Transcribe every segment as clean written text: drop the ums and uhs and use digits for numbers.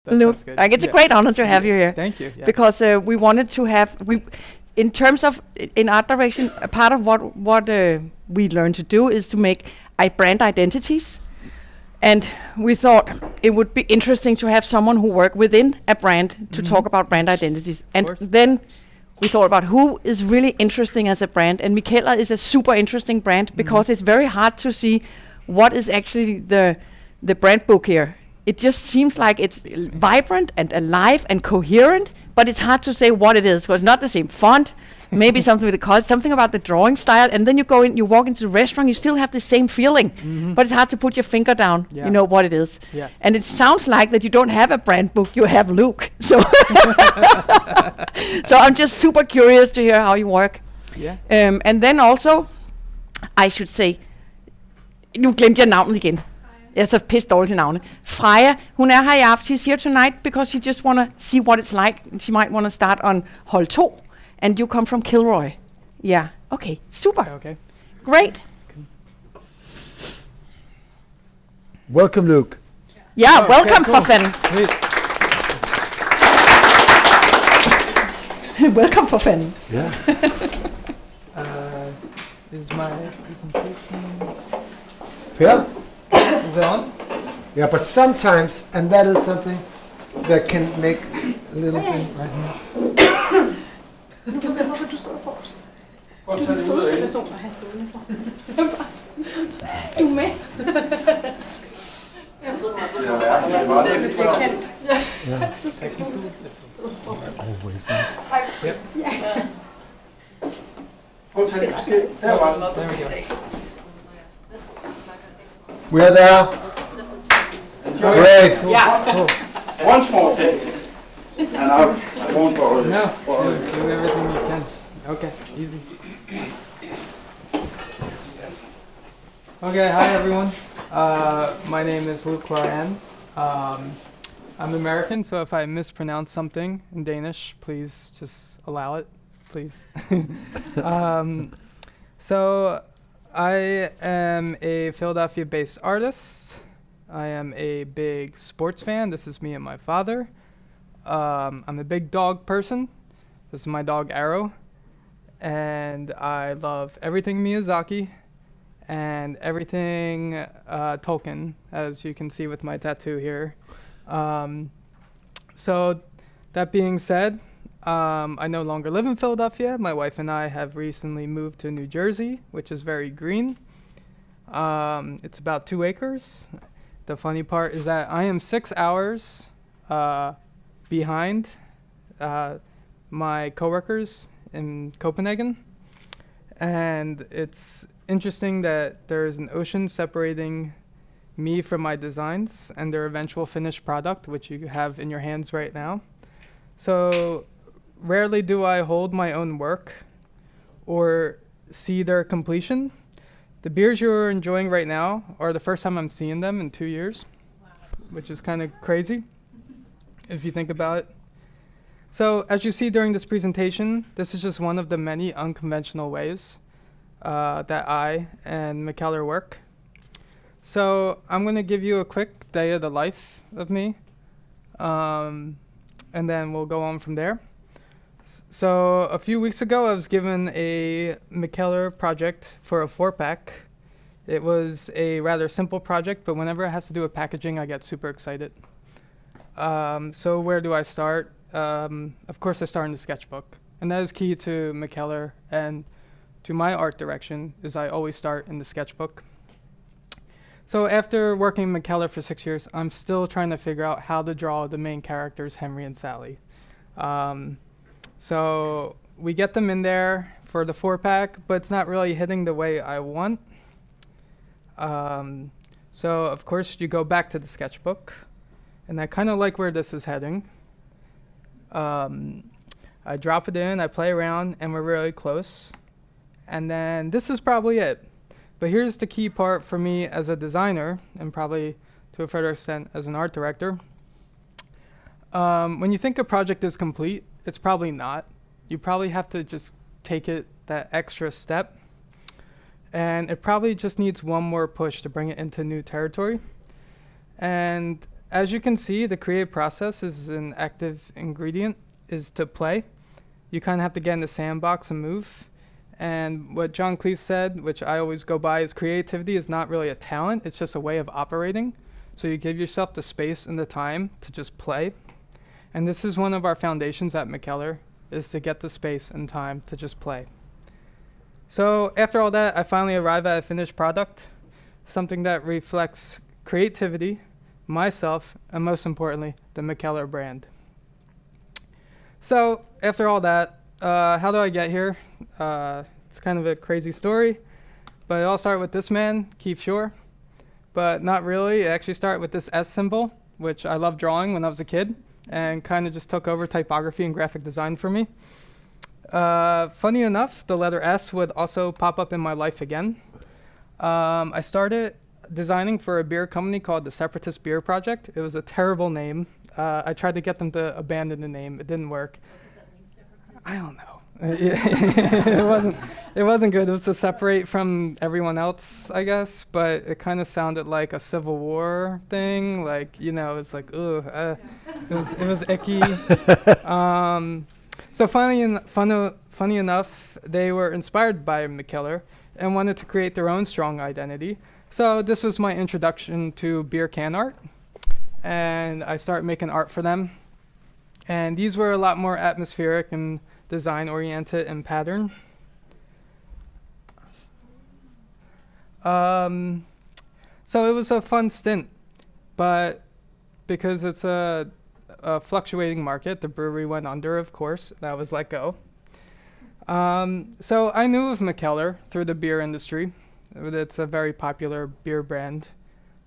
Luke, good. like it's a great honor to have you here. Thank you. Yeah. Because we wanted to have in terms of in art direction, a part of what we learn to do is to make brand identities, and we thought it would be interesting to have someone who worked within a brand to talk about brand identities, and then we thought about who is really interesting as a brand, and Mikkeller is a super interesting brand because it's very hard to see what is actually the brand book here. It just seems like it's vibrant and alive and coherent, but it's hard to say what it is. So it's not the same font, maybe something with the color, something about the drawing style, and then you go in, you walk into the restaurant, you still have the same feeling, but it's hard to put your finger down, you know what it is. Yeah. And it sounds like that you don't have a brand book, you have Luke. So, so I'm just super curious to hear how you work. Yeah. And then also, I should say, nu glemte jeg navnet igen. Jeg er så pissed dårlig til navne. Freja, hun er her i aften. She's here tonight because she just want to see what it's like. She might want to start on hold 2. And you come from Kilroy. Yeah. Okay. Super. Okay. Great. Welcome, Luke. Yeah, welcome, for fanden. Welcome, for fanden. Yeah. Is my presentation... Yeah. Is it on? Yeah, but sometimes, and that is something that can make a little thing right here. Nu ved jeg, hvorfor du sidder forrest. Du er den fedeste person at have siddende forrest. Du er med. Jeg ved, det er kendt. Ja. Så skal du sidde forrest. Yep. Ja. Prøv at tage det forskelligt. Der var There we go. We are there. Great. Yeah. Cool. One small take, and I won't borrow it. No, do everything you can. Okay, easy. Okay, hi everyone. My name is Cloran. I'm American, so if I mispronounce something in Danish, please just allow it, please. So I am a Philadelphia-based artist. I am a big sports fan. This is me and my father. I'm a big dog person. This is my dog Arrow. And I love everything Miyazaki and everything Tolkien, as you can see with my tattoo here. So that being said, I no longer live in Philadelphia. My wife and I have recently moved to New Jersey, which is very green. It's about 2 acres. The funny part is that I am 6 hours behind my coworkers in Copenhagen. And it's interesting that there's an ocean separating me from my designs and their eventual finished product, which you have in your hands right now. So rarely do I hold my own work or see their completion. The beers you're enjoying right now are the first time I'm seeing them in 2 years, which is kind of crazy if you think about it. So as you see during this presentation, this is just one of the many unconventional ways that I and Mikkeller work. So I'm going to give you a quick day of the life of me, and then we'll go on from there. So a few weeks ago, I was given a Mikkeller project for a 4-pack. It was a rather simple project, but whenever it has to do with packaging, I get super excited. So where do I start? Of course, I start in the sketchbook. And that is key to Mikkeller and to my art direction, is I always start in the sketchbook. So after working in Mikkeller for 6 years, I'm still trying to figure out how to draw the main characters, Henry and Sally. So we get them in there for the 4-pack, but it's not really hitting the way I want. So of course you go back to the sketchbook, and I kind of like where this is heading. I drop it in, I play around, and we're really close. And then this is probably it. But here's the key part for me as a designer, and probably to a further extent as an art director. When you think a project is complete, it's probably not. You probably have to just take it that extra step. And it probably just needs one more push to bring it into new territory. And as you can see, the creative process is an active ingredient, is to play. You kind of have to get in the sandbox and move. And what John Cleese said, which I always go by, is creativity is not really a talent, it's just a way of operating. So you give yourself the space and the time to just play. And this is one of our foundations at Mikkeller, is to get the space and time to just play. So after all that, I finally arrive at a finished product, something that reflects creativity, myself, and most importantly, the Mikkeller brand. So after all that, how do I get here? It's kind of a crazy story, but it all started with this man, Keith Shore, but not really. It actually started with this S symbol, which I loved drawing when I was a kid, and kind of just took over typography and graphic design for me. Funny enough, the letter S would also pop up in my life again. I started designing for a beer company called the Separatist Beer Project. It was a terrible name. I tried to get them to abandon the name. It didn't work. I don't know. It wasn't good. It was to separate from everyone else, I guess, but it kind of sounded like a Civil War thing. Like, you know, it's like, ugh, it was icky. So funny enough, they were inspired by Mikkeller and wanted to create their own strong identity. So this was my introduction to beer can art, and I started making art for them. And these were a lot more atmospheric and design-oriented and pattern. So it was a fun stint, but because it's a fluctuating market, the brewery went under, of course, and I was let go. So I knew of Mikkeller through the beer industry. It's a very popular beer brand.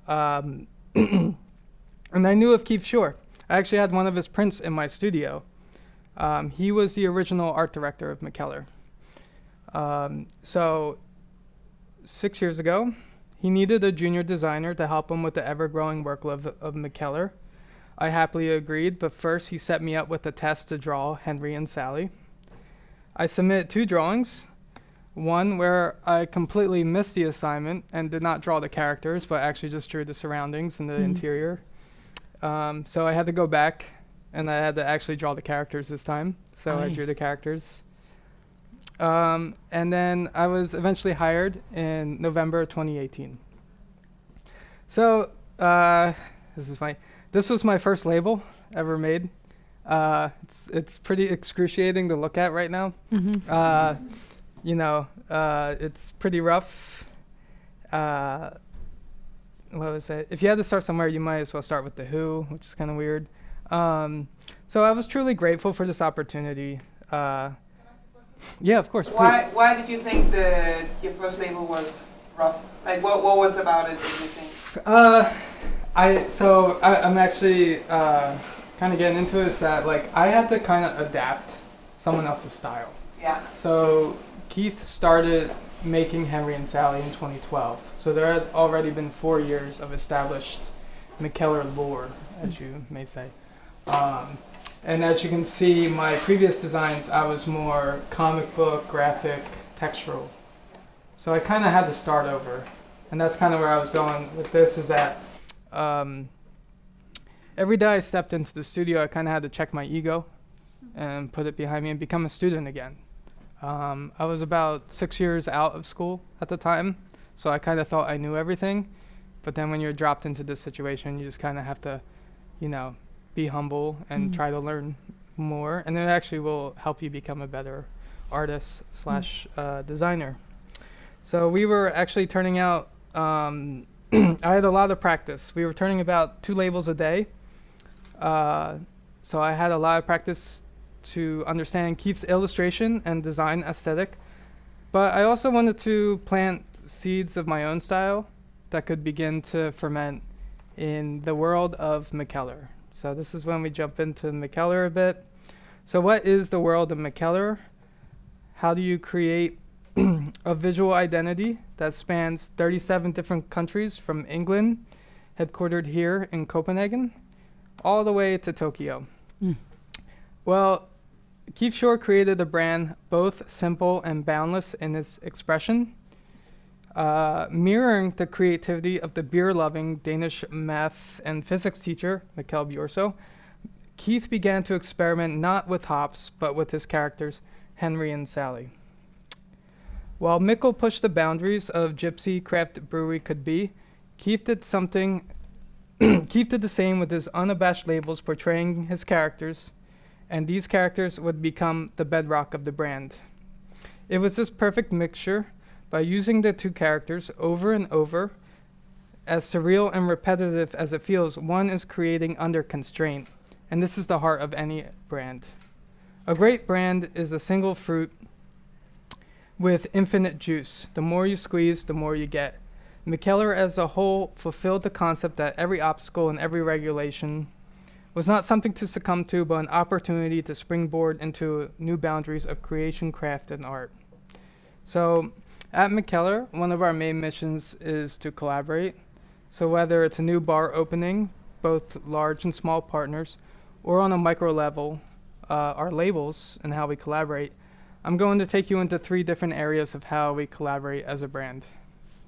And I knew of Keith Shore. I actually had one of his prints in my studio. He was the original art director of Mikkeller. So 6 years ago, he needed a junior designer to help him with the ever-growing workload of Mikkeller. I happily agreed, but first he set me up with a test to draw Henry and Sally. I submitted 2 drawings, one where I completely missed the assignment and did not draw the characters, but actually just drew the surroundings and the interior. So I had to go back, and I had to actually draw the characters this time. So I drew the characters. And then I was eventually hired in November 2018. So this is funny. This was my first label ever made. It's pretty excruciating to look at right now. You know, it's pretty rough. What was it? If you had to start somewhere, you might as well start with The Who, which is kind of weird. So I was truly grateful for this opportunity. Yeah, of course. Why did you think your first label was rough? Like, what was about it that you think? I'm actually kind of getting into it. Is that like I had to kind of adapt someone else's style. Yeah. So Keith started making Henry and Sally in 2012. So there had already been 4 years of established Mikkeller lore, as you may say. And as you can see, my previous designs, I was more comic book, graphic, textural. So I kind of had to start over. And that's kind of where I was going with this, is that every day I stepped into the studio, I kind of had to check my ego and put it behind me and become a student again. I was about 6 years out of school at the time, so I kind of thought I knew everything. But then when you're dropped into this situation, you just kind of have to, you know, be humble and try to learn more. And it actually will help you become a better artist / designer. So we were actually turning out, I had a lot of practice. We were turning about 2 labels a day. So I had a lot of practice to understand Keith's illustration and design aesthetic. But I also wanted to plant seeds of my own style that could begin to ferment in the world of Mikkeller. So this is when we jump into Mikkeller a bit. So what is the world of Mikkeller? How do you create a visual identity that spans 37 different countries from England, headquartered here in Copenhagen, all the way to Tokyo? Well, Keith Shore created a brand both simple and boundless in its expression. Mirroring the creativity of the beer-loving Danish math and physics teacher, Mikkeller-brandet, Keith began to experiment not with hops, but with his characters, Henry and Sally. While Mikkel pushed the boundaries of gypsy craft brewery could be, Keith did the same with his unabashed labels portraying his characters, and these characters would become the bedrock of the brand. It was this perfect mixture. By using the two characters over and over, as surreal and repetitive as it feels, one is creating under constraint, and this is the heart of any brand. A great brand is a single fruit with infinite juice. The more you squeeze, the more you get. Mikkeller as a whole fulfilled the concept that every obstacle and every regulation was not something to succumb to, but an opportunity to springboard into new boundaries of creation, craft, and art. So at Mikkeller, one of our main missions is to collaborate. So whether it's a new bar opening, both large and small partners, or on a micro level, our labels and how we collaborate, I'm going to take you into 3 different areas of how we collaborate as a brand.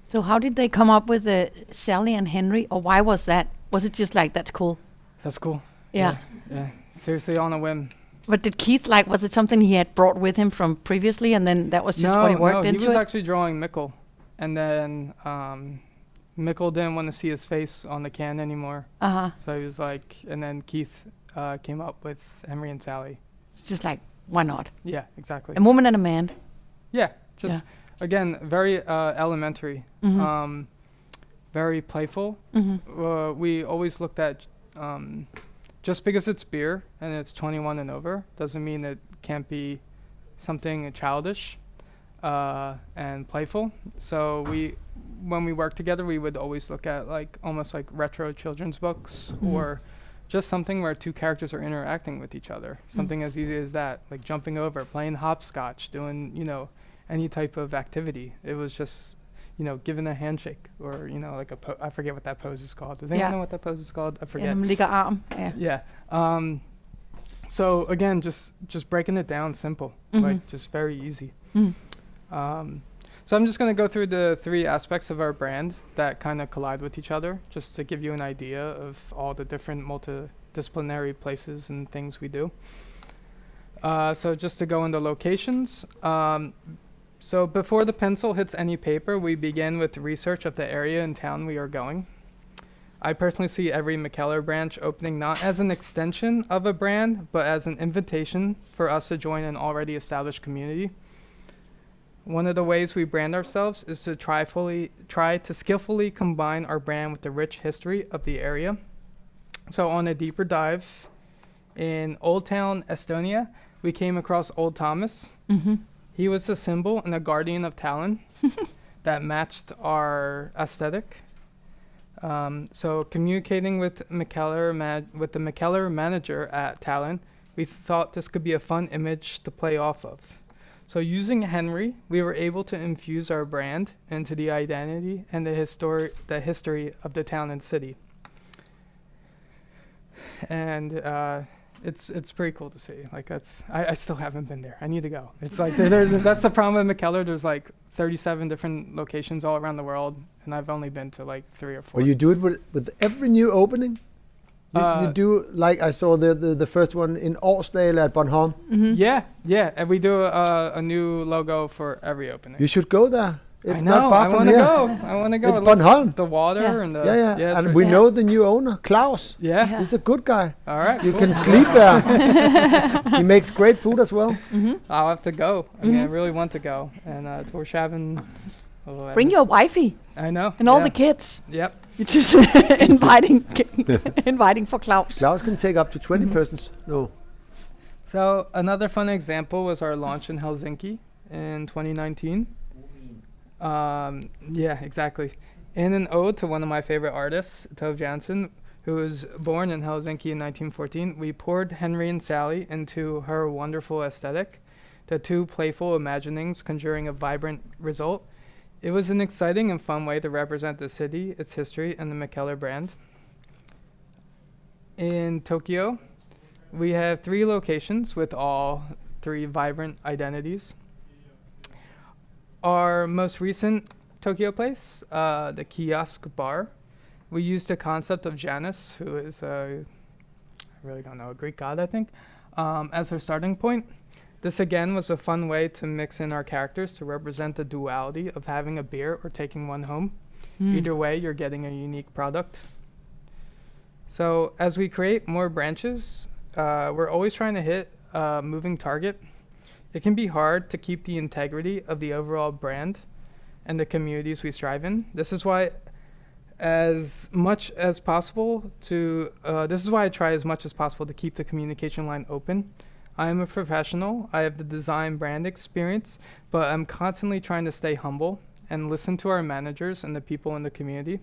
So how did they come up with Sally and Henry, or why was that? Was it just like, that's cool? That's cool. Yeah. Yeah. Seriously, on a whim. But did Keith, was it something he had brought with him from previously, and then that was just what he worked into? He was actually drawing Mikkel, and then Mikkel didn't want to see his face on the can anymore. So he was like, and then Keith came up with Henry and Sally. It's just like, why not? Yeah, exactly. A woman and a man. Yeah, just again, very elementary, very playful. We always looked at just because it's beer and it's 21 and over doesn't mean it can't be something childish and playful. So when we work together, we would always look at almost like retro children's books or just something where 2 characters are interacting with each other. Something as easy as that, like jumping over, playing hopscotch, doing, any type of activity. It was just, giving a handshake or, like I forget what that pose is called. Does anyone know what that pose is called? I forget. Ligger arm. Yeah. So again, just breaking it down simple, just very easy. So I'm just going to go through the 3 aspects of our brand that kind of collide with each other, just to give you an idea of all the different multidisciplinary places and things we do. So just to go into locations. So before the pencil hits any paper, we begin with research of the area and town we are going. I personally see every Mikkeller branch opening not as an extension of a brand, but as an invitation for us to join an already established community. One of the ways we brand ourselves is to try to skillfully combine our brand with the rich history of the area. So on a deeper dive, in Old Town, Estonia, we came across Old Thomas. He was a symbol and a guardian of Tallinn that matched our aesthetic. So communicating with the Mikkeller manager at Tallinn, we thought this could be a fun image to play off of. So using Henry, we were able to infuse our brand into the identity and the history of the town and city. And it's pretty cool to see. I still haven't been there. I need to go. It's like that's the problem with Mikkeller. There's 37 different locations all around the world, and I've only been to 3 or 4. Well, you do it with every new opening. You do, I saw the first one in Årsdale at Bornholm. Yeah, and we do a new logo for every opening. You should go there. It's I know, not far from here. I want to go. It's Bornholm. The water and the Yeah, and we know the new owner, Klaus. Yeah. He's a good guy. All right. You can sleep there. He makes great food as well. I'll have to go. I mean, I really want to go. And Torshavn. Bring your wifey. I know. And all the kids. Yep. You're just inviting for Klaus. Klaus can take up to 20 persons. No. So another fun example was our launch in Helsinki in 2019. Yeah, exactly. In an ode to one of my favorite artists, Tove Jansson, who was born in Helsinki in 1914, we poured Henry and Sally into her wonderful aesthetic, the 2 playful imaginings conjuring a vibrant result. It was an exciting and fun way to represent the city, its history, and the Mikkeller brand. In Tokyo, we have 3 locations with all 3 vibrant identities. Our most recent Tokyo place, the kiosk bar. We used the concept of Janus, who is I really don't know, a Greek god, I think, as our starting point. This again was a fun way to mix in our characters to represent the duality of having a beer or taking one home. Either way, you're getting a unique product. So as we create more branches, we're always trying to hit a moving target. It can be hard to keep the integrity of the overall brand and the communities we strive in. This is why as much as possible this is why I try as much as possible to keep the communication line open. I am a professional. I have the design brand experience, but I'm constantly trying to stay humble and listen to our managers and the people in the community.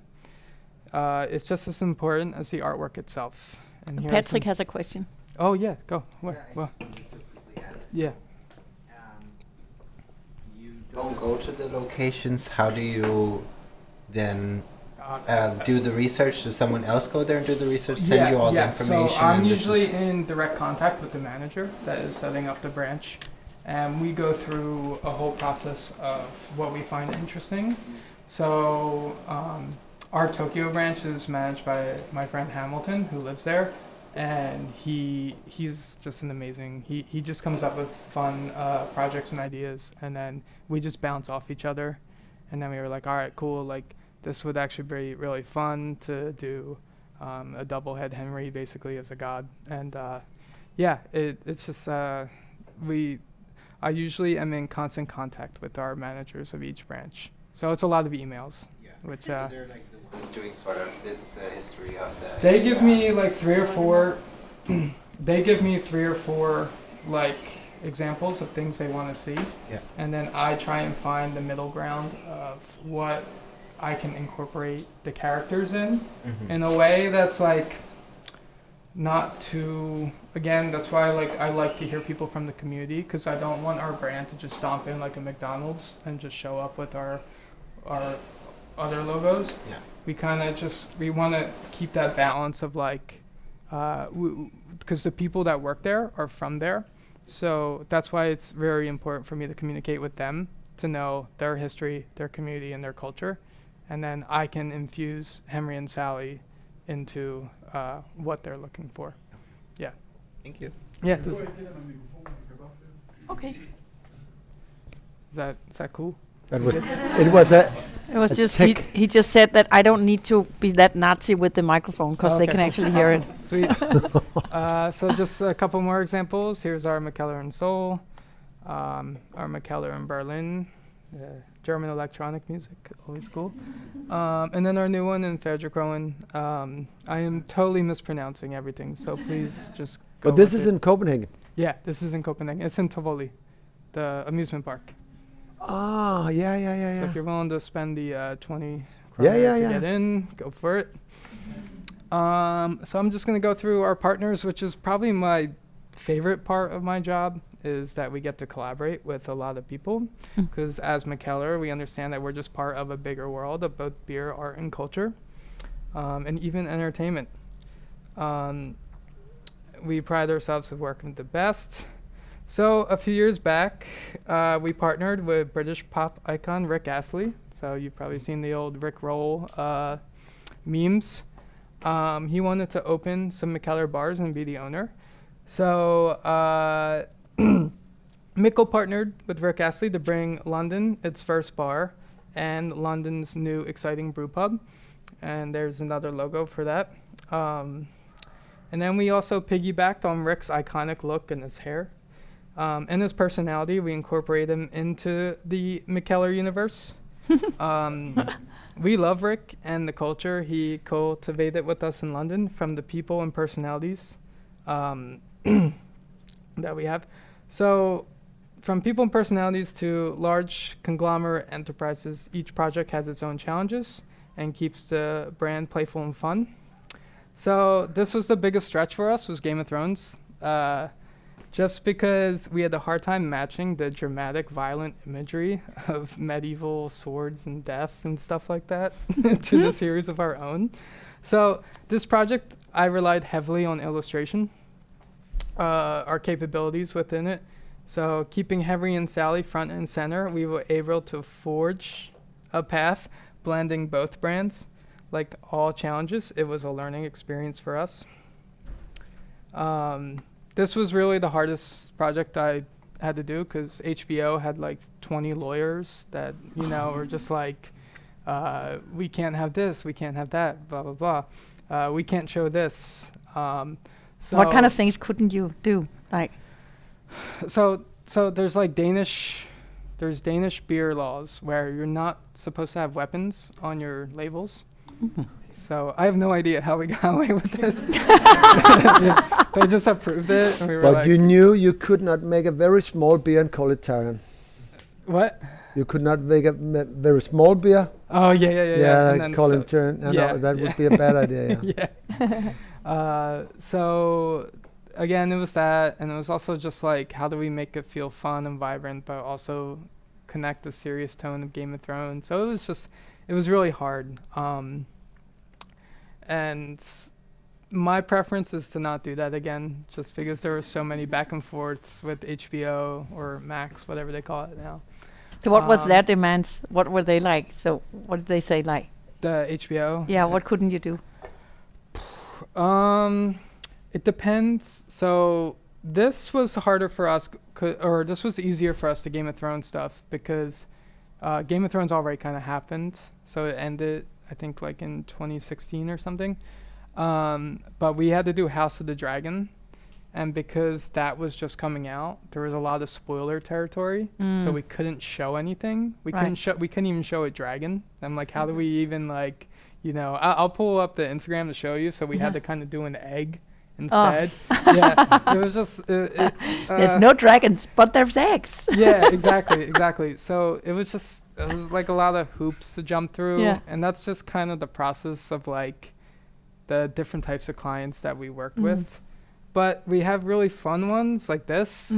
It's just as important as the artwork itself. And here are Patrick some- has a question. Oh yeah, go. Where? Well, yeah. You don't go to the locations. How do you then do the research? Does someone else go there and do the research? Send you all the information? So I'm and this usually is- in direct contact with the manager that is setting up the branch. And we go through a whole process of what we find interesting. So our Tokyo branch is managed by my friend Hamilton, who lives there. And he's just an amazing, he just comes up with fun projects and ideas. And then we just bounce off each other. And then we were like, all right, cool. Like, this would actually be really fun to do a double head Henry basically as a god. And it's just, I usually am in constant contact with our managers of each branch. So it's a lot of emails. Yeah. Which, so they're like the ones doing sort of this history of the... They give me like three or four like examples of things they want to see. Yeah. And then I try and find the middle ground of what I can incorporate the characters in a way that's like not too, again, that's why I like to hear people from the community, because I don't want our brand to just stomp in like a McDonald's and just show up with our other logos. Yeah. We kind of we want to keep that balance of like, because the people that work there are from there. So that's why it's very important for me to communicate with them, to know their history, their community, and their culture. And then I can infuse Henry and Sally into what they're looking for. Yeah. Thank you. Yeah. Okay. Is that cool? It was a It was A just tick. he just said that I don't need to be that Nazi with the microphone because they Okay. can actually hear it. Sweet. So just a couple more examples. Here's our Mikkeller in Seoul, our Mikkeller in Berlin, German electronic music, always cool. And then our new one in Frederikshavn. I am totally mispronouncing everything, so please just go But this with is it. in Copenhagen. Yeah, this is in Copenhagen. It's in Tivoli, the amusement park. Ah, yeah. So if you're willing to spend the 20 Yeah, kroner yeah, to yeah. get in, go for it. So I'm just going to go through our partners, which is probably my favorite part of my job, is that we get to collaborate with a lot of people. Because as Mikkeller, we understand that we're just part of a bigger world of both beer, art, and culture, and even entertainment. We pride ourselves of working with the best. So a few years back, we partnered with British pop icon Rick Astley. So you've probably seen the old Rick Roll memes. He wanted to open some Mikkeller bars and be the owner. So Mikkel partnered with Rick Astley to bring London its first bar and London's new exciting brew pub. And there's another logo for that. And then we also piggybacked on Rick's iconic look and his hair. And his personality, we incorporate him into the Mikkeller universe. We love Rick and the culture he cultivated with us in London, from the people and personalities that we have. So from people and personalities to large conglomerate enterprises, each project has its own challenges and keeps the brand playful and fun. So this was the biggest stretch for us, was Game of Thrones. Just because we had a hard time matching the dramatic, violent imagery of medieval swords and death and stuff like that to the series of our own. So this project, I relied heavily on illustration, our capabilities within it. So keeping Henry and Sally front and center, we were able to forge a path blending both brands. Like all challenges, it was a learning experience for us. This was really the hardest project I had to do because HBO had like 20 lawyers that, you know, were just like, we can't have this, we can't have that, blah, blah, blah. We can't show this. So What kind of things couldn't you do? Like, so there's like Danish beer laws where you're not supposed to have weapons on your labels. So I have no idea how we got away with this. They just approved it. And we were But like, you knew you could not make a very small beer and call it Tyrion. what? You could not make a very small beer. Oh, yeah. And then Call so- it Tyrion. yeah, No, that yeah. would be a bad idea. Yeah. Yeah. So again, it was that, and it was also just like, how do we make it feel fun and vibrant, but also connect the serious tone of Game of Thrones? So it was really hard. And my preference is to not do that again, just because there were so many back and forths with HBO or Max, whatever they call it now. so what was their demands? What were they like? So what did they say like? The HBO. Yeah, what couldn't you do? It depends. So this was harder for us, or this was easier for us to Game of Thrones stuff because Game of Thrones already kind of happened. So it ended, I think, like in 2016 or something. But we had to do House of the Dragon. And because that was just coming out, there was a lot of spoiler territory. So we couldn't show anything. We couldn't even show a dragon. I'm like, how do we even like, you know, I'll pull up the Instagram to show you. So we had to kind of do an egg instead. Yeah, it was just. There's no dragons, but there's eggs. Yeah, exactly. So it was like a lot of hoops to jump through. Yeah. And that's just kind of the process of like the different types of clients that we worked with. But we have really fun ones like this.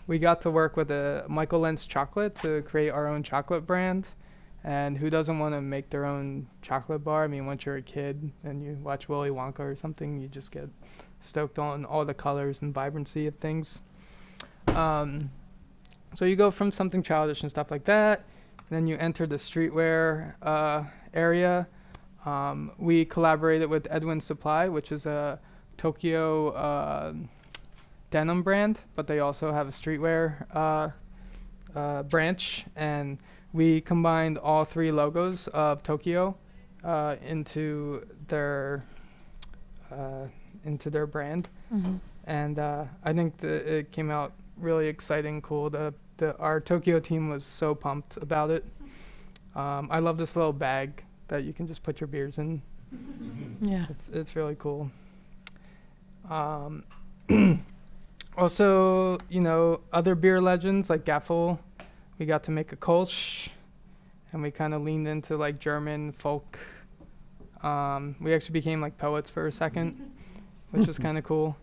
We got to work with a Mikkeller-brandet chocolate to create our own chocolate brand. And who doesn't want to make their own chocolate bar? I mean, once you're a kid and you watch Willy Wonka or something, you just get stoked on all the colors and vibrancy of things. So you go from something childish and stuff like that, and then you enter the streetwear area. We collaborated with Edwin Supply, which is a Tokyo denim brand, but they also have a streetwear branch, and we combined all three logos of Tokyo into their brand, and I think it came out really exciting, cool. Our Tokyo team was so pumped about it. I love this little bag that you can just put your beers in. Yeah. It's really cool. Also, you know, other beer legends like Gaffel, we got to make a Kolsch, and we kind of leaned into like German folk. We actually became like poets for a second, which was kind of cool.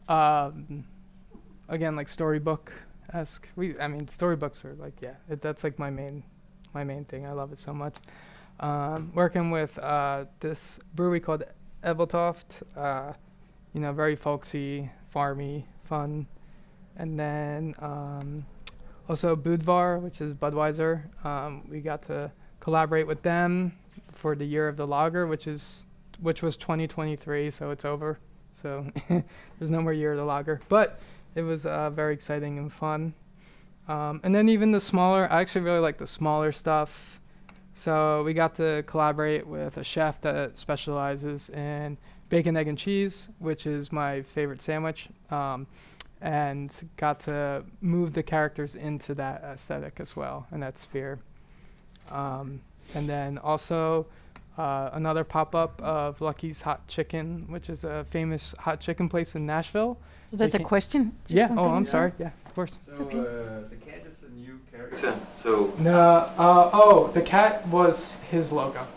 Again, like storybook-esque. Storybooks are like, that's like my main thing. I love it so much. Working with this brewery called Ebeltoft, very folksy, farmy, fun. And then also Budvar, which is Budweiser. We got to collaborate with them for the year of the lager, which was 2023, so it's over. So there's no more year of the lager. But it was very exciting and fun. And then even I actually really like the smaller stuff. So we got to collaborate with a chef that specializes in bacon, egg, and cheese, which is my favorite sandwich, and got to move the characters into that aesthetic as well, and that sphere. And then also another pop-up of Lucky's Hot Chicken, which is a famous hot chicken place in Nashville. So that's a question. Just Yeah. one Oh, second. I'm sorry. Yeah, of course. So the cat is a new character. So No. The cat was his logo.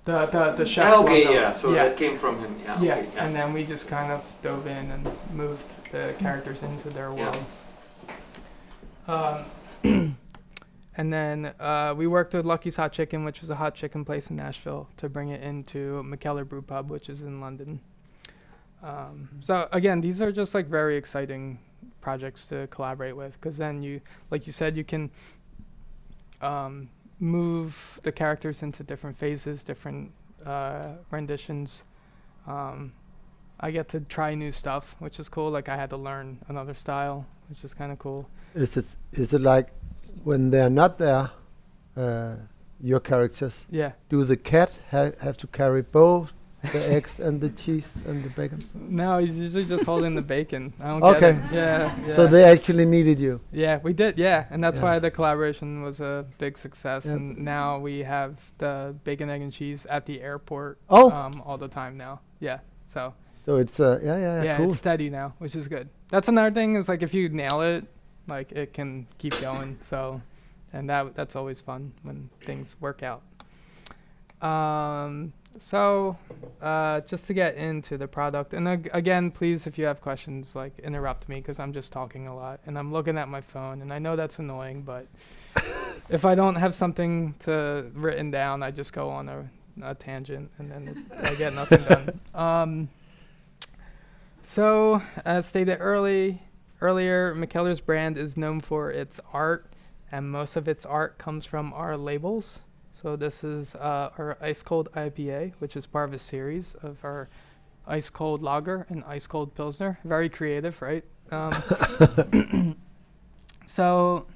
The chef's okay, logo. yeah. So that came from him. Yeah. Yeah, Okay, yeah. and then we just kind of dove in and moved the characters into their world. And then we worked with Lucky's Hot Chicken, which was a hot chicken place in Nashville, to bring it into Mikkeller Brew Pub, which is in London. So again, these are just like very exciting projects to collaborate with, because then you, like you said, you can move the characters into different phases, different renditions. I get to try new stuff, which is cool. Like I had to learn another style, which is kind of cool. Is it like when they're not there, your characters? Yeah. Do the cat have to carry both the eggs and the cheese and the bacon? No, he's usually just holding the bacon. I don't Okay. get it. Yeah. So they actually needed you. Yeah, we did. Yeah, and that's Yeah. why the collaboration was a big success. Yeah. And now we have the bacon, egg, and cheese at the airport. Oh. All the time now. Yeah. So It's yeah, cool. it's steady now, which is good. That's another thing. Is like if you nail it, like it can keep going. So, and that's always fun when things work out. So, just to get into the product, and again, please, if you have questions, like interrupt me because I'm just talking a lot and I'm looking at my phone, and I know that's annoying, but if I don't have something written down, I just go on a tangent and then I get nothing done. So, as stated earlier, Mikkeller-brandet is known for its art, and most of its art comes from our labels. So this is our Ice Cold IPA, which is part of a series of our Ice Cold Lager and Ice Cold Pilsner. Very creative, right? So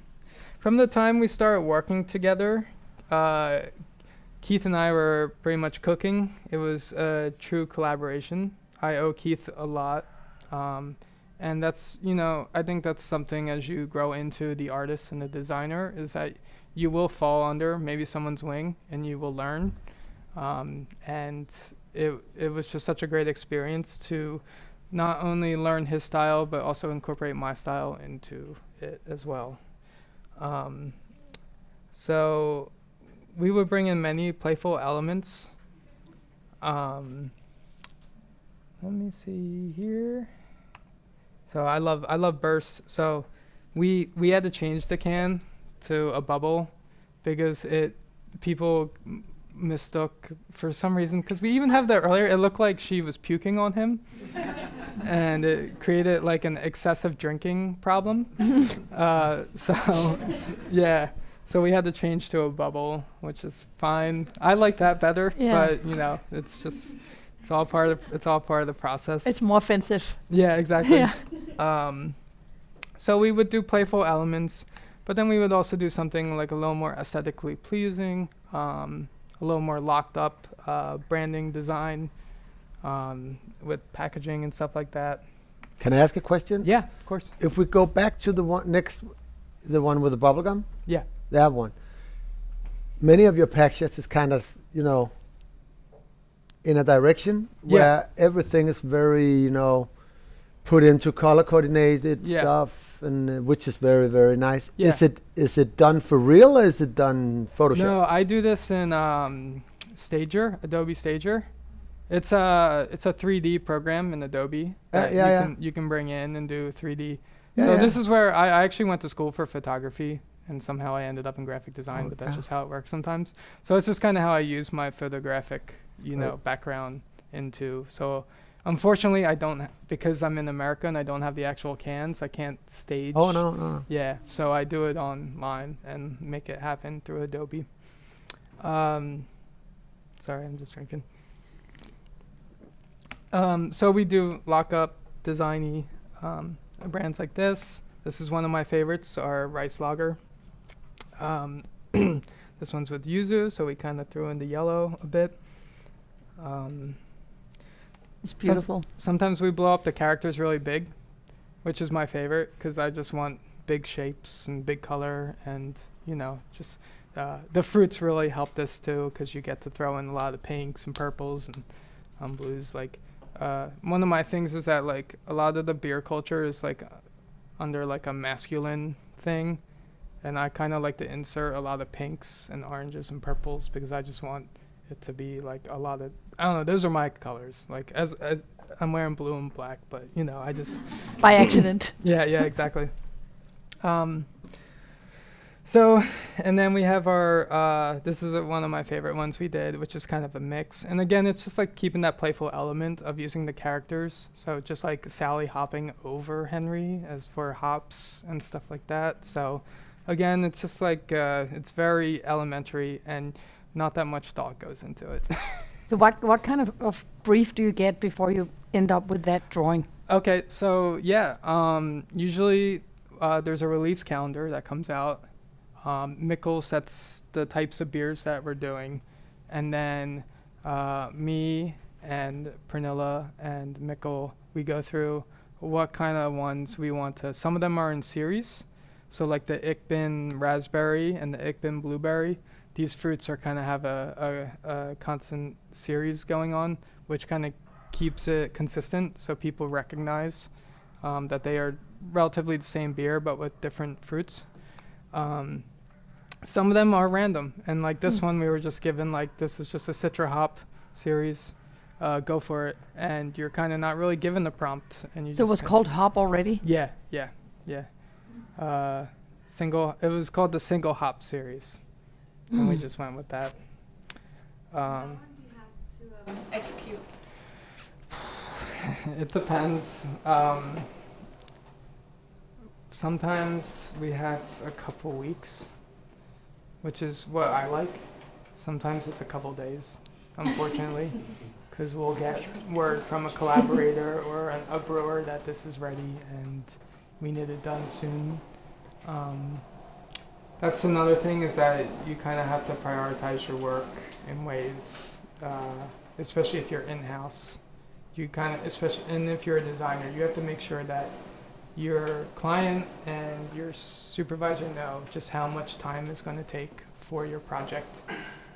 from the time we started working together, Keith and I were pretty much cooking. It was a true collaboration. I owe Keith a lot. And that's, I think that's something as you grow into the artist and the designer is that you will fall under maybe someone's wing and you will learn. And it was just such a great experience to not only learn his style, but also incorporate my style into it as well. So we would bring in many playful elements. Let me see here. So I love bursts. So we had to change the can to a bubble because people mistook for some reason, because we even have that earlier, it looked like she was puking on him and it created like an excessive drinking problem. So we had to change to a bubble, which is fine. I like that better, but it's just it's all part of the process. It's more offensive. Yeah, exactly. Yeah. So we would do playful elements, but then we would also do something like a little more aesthetically pleasing, a little more locked up branding design with packaging and stuff like that. Can I ask a question? Yeah, of course. If we go back to the one with the bubble gum, Yeah. that one. Many of your packages is kind of, in a direction where everything is very, put into color coordinated stuff, and which is very, very nice. Yeah. Is it done for real or is it done Photoshop? No, I do this in Stager, Adobe Stager. It's a 3D program in Adobe that you can bring in and do 3D. This is where I actually went to school for photography, and somehow I ended up in graphic design, but that's just how it works sometimes. So it's just kind of how I use my photographic, background into. So unfortunately, I don't, because I'm in America and I don't have the actual cans, I can't stage. Oh, no. Yeah, so I do it online and make it happen through Adobe. Sorry, I'm just drinking. So we do lock-up, designy brands like this. This is one of my favorites, our rice lager. This one's with yuzu, so we kind of threw in the yellow a bit. It's beautiful. Sometimes we blow up the characters really big, which is my favorite because I just want big shapes and big color, and just the fruits really help this too because you get to throw in a lot of pinks and purples and blues. Like one of my things is that like a lot of the beer culture is like under like a masculine thing, and I kind of like to insert a lot of pinks and oranges and purples because I just want it to be like a lot of, I don't know, those are my colors. Like as I'm wearing blue and black, but I just By accident. yeah, exactly. So, and then we have our, this is one of my favorite ones we did, which is kind of a mix. And again, it's just like keeping that playful element of using the characters. So just like Sally hopping over Henry as for hops and stuff like that. So again, it's just like, it's very elementary and not that much thought goes into it. So what kind of brief do you get before you end up with that drawing? Okay, so yeah, usually there's a release calendar that comes out. Mikkel sets the types of beers that we're doing, and then me and Pernilla and Mikkel, we go through what kind of ones we want to. Some of them are in series, so like the Ikbin raspberry and the Ikbin blueberry. These fruits are kind of have a constant series going on, which kind of keeps it consistent, so people recognize that they are relatively the same beer but with different fruits. Some of them are random, and like this one we were just given, like, this is just a Citra hop series, go for it, and you're kind of not really given the prompt, and you So it was called hop already? Yeah. It was called the single hop series, and we just went with that. How long do you have to execute? It depends. Sometimes we have a couple weeks, which is what I like. Sometimes it's a couple days, unfortunately, because we'll get word from a collaborator or a brewer that this is ready and we need it done soon. That's another thing, is that you kind of have to prioritize your work in ways, especially if you're in-house. You kind of, especially, and if you're a designer, you have to make sure that your client and your supervisor know just how much time is going to take for your project.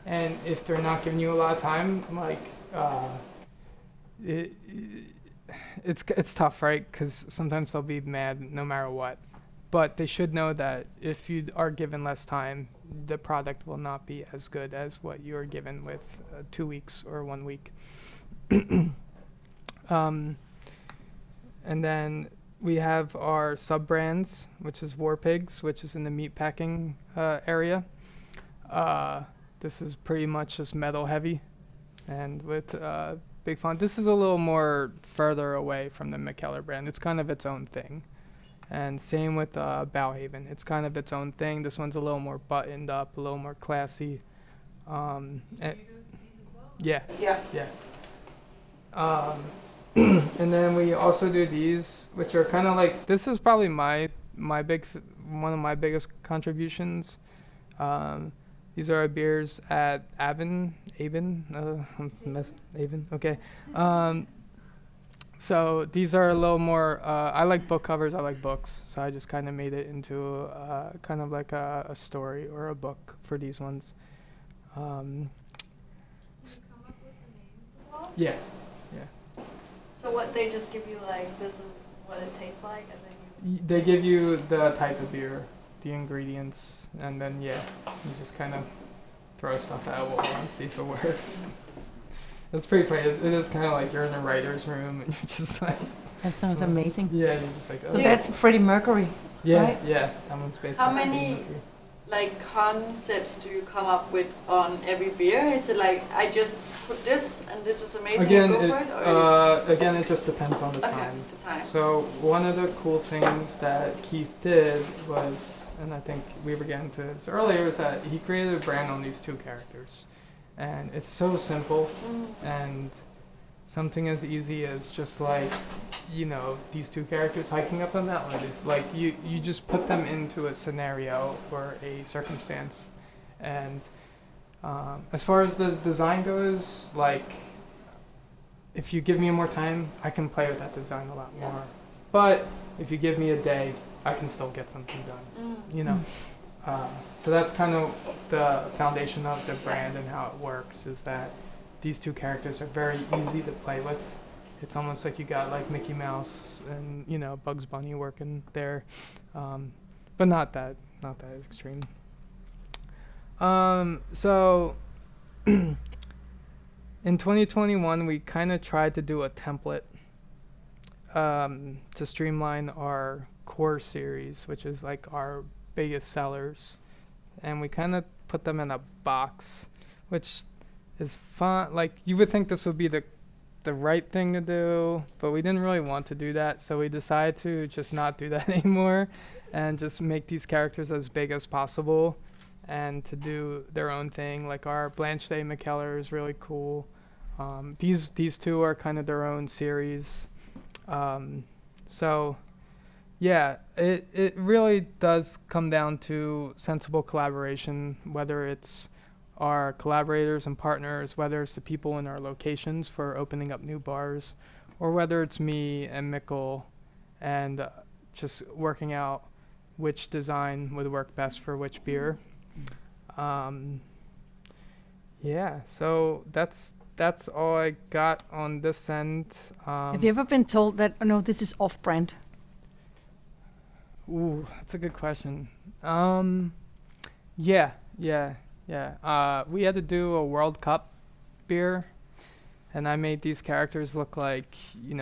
And if they're not giving you a lot of time, like, it's tough, right? Because sometimes they'll be mad no matter what. But they should know that if you are given less time, the product will not be as good as what you're given with 2 weeks or 1 week. And then we have our sub-brands, which is War Pigs, which is in the meat packing area. This is pretty much just metal heavy, and with big font. This is a little more further away from the Mikkeller-brandet. It's kind of its own thing. And same with Bauhaven. It's kind of its own thing. This one's a little more buttoned up, a little more classy. Do you do these as well? Yeah. And then we also do these, which are kind of like, this is probably one of my biggest contributions. These are our beers at Avon, okay. So these are a little more, I like book covers, I like books, so I just kind of made it into kind of like a story or a book for these ones. Do you come up with the names as well? Yeah. So what, they just give you like, this is what it tastes like, and then you... They give you the type of beer, the ingredients, and then you just kind of throw stuff at a wall and see if it works. It's pretty funny. It is kind of like you're in a writer's room and you're just like... That sounds amazing. Yeah, you're just like... So that's Freddie Mercury, right? Yeah. That one's based How on many- Freddie Mercury. Like concepts do you come up with on every beer? Is it like, I just put this and this is amazing Again, and go for it? Or again, it just depends on the okay, time. the time. So one of the cool things that Keith did was, and I think we were getting to this earlier, is that he created a brand on these two characters. And it's so simple, and something as easy as just like, these two characters hiking up a mountain. It's like you just put them into a scenario or a circumstance. And as far as the design goes, like, if you give me more time, I can play with that design a lot more. But if you give me a day, I can still get something done, So that's kind of the foundation of the brand and how it works, is that these two characters are very easy to play with. It's almost like you got like Mickey Mouse and Bugs Bunny working there, but not that extreme. So in 2021, we kind of tried to do a template to streamline our core series, which is like our biggest sellers, and we kind of put them in a box, which is fun. Like, you would think this would be the right thing to do, but we didn't really want to do that, so we decided to just not do that anymore. and just make these characters as big as possible and to do their own thing. Like our Blanche de Mikkeller is really cool. These two are kind of their own series. So yeah, it really does come down to sensible collaboration, whether it's our collaborators and partners, whether it's the people in our locations for opening up new bars, or whether it's me and Mikkel and just working out which design would work best for which beer. Yeah, so that's all I got on this end. Have you ever been told that, oh, no, this is off-brand? Ooh, that's a good question. Yeah. We had to do a World Cup beer, and I made these characters look like,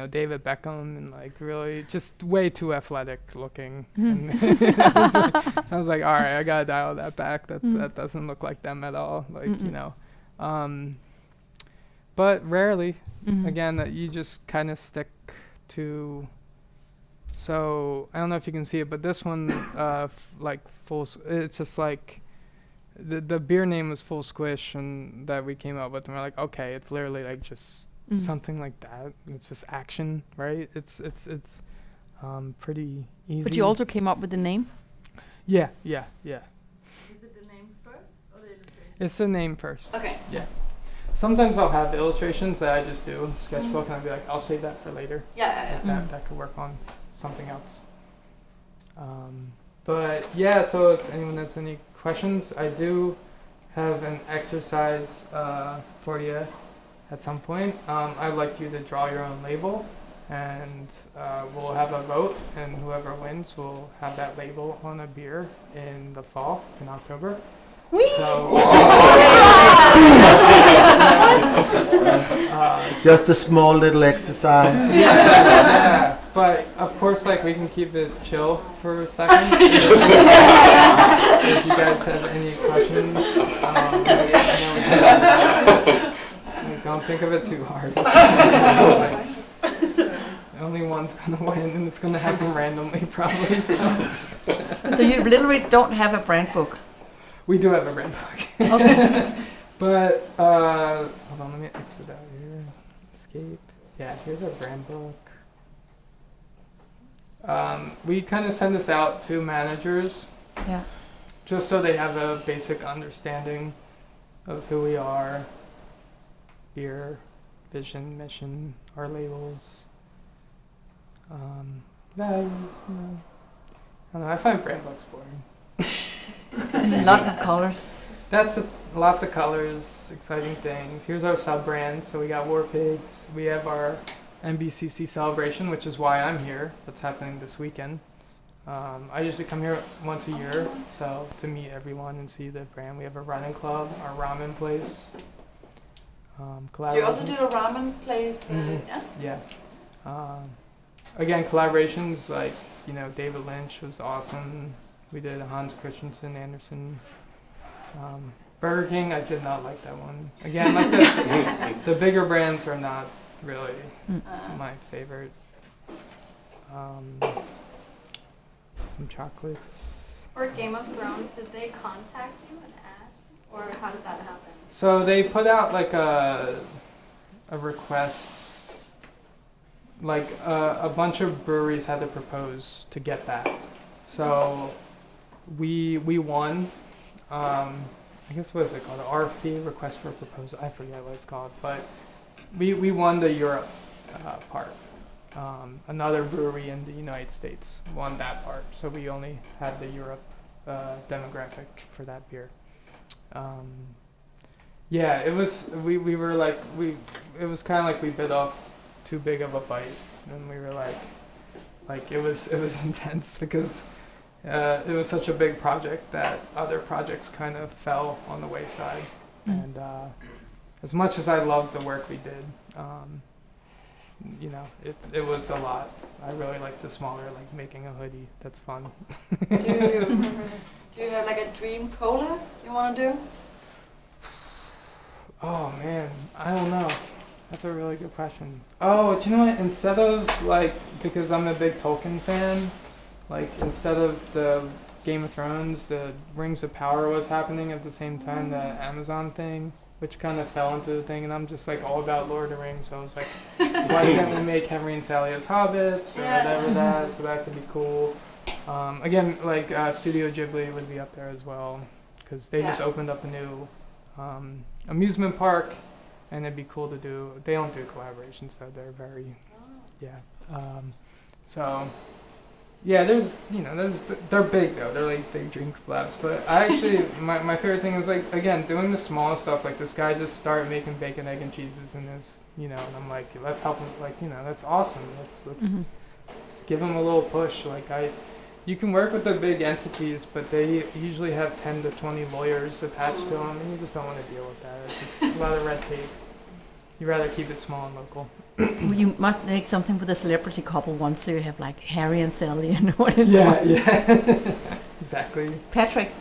David Beckham, and like really just way too athletic looking. And I was like, all right, I gotta dial that back. That doesn't look like them at all. Like, but rarely, again, that you just kind of stick to. So I don't know if you can see it, but this one, it's just like the beer name was Full Squish, and that we came up with, and we're like, okay, it's literally like just something like that. It's just action, right? It's pretty easy. But you also came up with the name? Yeah. Is it the name first or the illustration? It's the name first. Okay. Yeah. Sometimes I'll have illustrations that I just do, sketchbook, and I'll be like, I'll save that for later. Yeah. That could work on something else. But yeah, so if anyone has any questions, I do have an exercise for you at some point. I'd like you to draw your own label, and we'll have a vote, and whoever wins will have that label on a beer in the fall, in October. Just a small little exercise. Yeah, but of course, like, we can keep it chill for a second. If you guys have any questions, don't think of it too hard. Only one's gonna win, and it's gonna happen randomly, probably. So you literally don't have a brand book? We do have a brand book. Okay. But, hold on, let me exit out here. Escape. Yeah, here's our brand book. We kind of send this out to managers. Yeah. Just so they have a basic understanding of who we are, beer, vision, mission, our labels, values, I don't know, I find brand books boring. Lots of colors. That's lots of colors, exciting things. Here's our sub-brands. So we got War Pigs. We have our NBCC celebration, which is why I'm here. That's happening this weekend. I usually come here once a year, so to meet everyone and see the brand. We have a running club, our ramen place. Do you also do a ramen place? Yeah. Again, collaborations like, David Lynch was awesome. We did Hans Christensen Andersen. Burger King, I did not like that one. Again, like the bigger brands are not really my favorite. Some chocolates. For Game of Thrones, did they contact you and ask, or how did that happen? So they put out like a request. Like a bunch of breweries had to propose to get that. So we won. I guess what is it called? An RFP, request for proposal. I forget what it's called, but we won the Europe part. Another brewery in the United States won that part, so we only had the Europe demographic for that beer. Yeah, it was. We were like it was kind of like we bit off too big of a bite, and we were like it was intense because. It was such a big project that other projects kind of fell on the wayside. And as much as I loved the work we did, it was a lot. I really like the smaller, like making a hoodie. That's fun. Do you have like a dream cola you want to do? Oh man, I don't know. That's a really good question. Oh, do you know what? Instead of because I'm a big Tolkien fan, Like instead of the Game of Thrones, the Rings of Power was happening at the same time, the Amazon thing, which kind of fell into the thing, and I'm just like all about Lord of the Rings, so I was like, why can't we make Henry and Sally as hobbits or whatever that, so that could be cool. Again, like Studio Ghibli would be up there as well, because they just opened up a new amusement park, and it'd be cool to do. They don't do collaborations, though. They're very, so, yeah, there's, they're big, though. They're like big dream collabs. But I actually, my favorite thing is, like, again, doing the small stuff. Like, this guy just started making bacon, egg, and cheeses in his, and I'm like, let's help him. Like, that's awesome. Let's give him a little push. Like, you can work with the big entities, but they usually have 10 to 20 lawyers attached to them, and you just don't want to deal with that. It's just a lot of red tape. You'd rather keep it small and local. You must make something with a celebrity couple once, so you have like Harry and Sally and what it Yeah. Exactly. Patrick.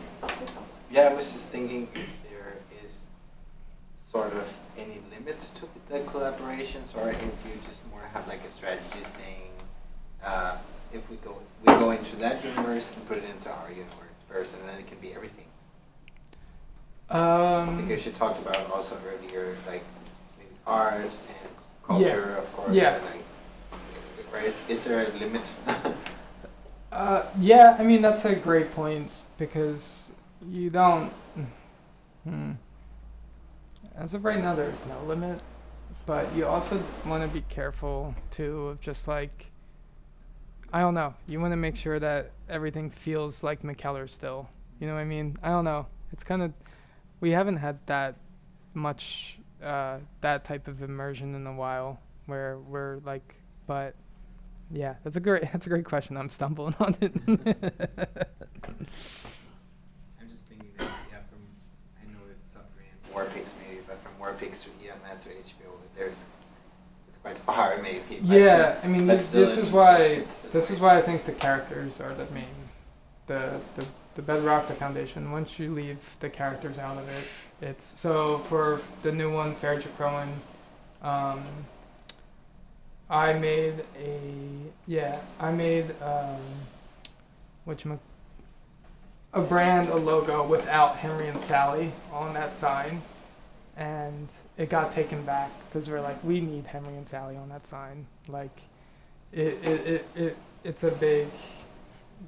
Yeah, I was just thinking if there is sort of any limits to the collaborations, or if you just more have like a strategy saying, if we go into that universe and put it into our universe, and then it can be everything. Because you talked about also earlier, like maybe art and culture, of course. Yeah. And like, is there a limit? Yeah, I mean that's a great point, because you don't. As of right now, there's no limit, but you also want to be careful too of just like, I don't know. You want to make sure that everything feels like Mikkeller still. You know what I mean? I don't know. It's kind of, we haven't had that much, that type of immersion in a while, where we're like, but yeah, that's a great question. I'm stumbling on it. I'm just thinking that, I know it's sub-brand Warpix maybe, but from Warpix to EMN to HBO, it's quite far maybe. Yeah, I mean, this is why I think the characters are the main, the bedrock, the foundation. Once you leave the characters out of it, it's so for the new one, Fair to Crowan, I made a brand, a logo without Henry and Sally on that sign, and it got taken back because we're like, we need Henry and Sally on that sign. Like, it's a big.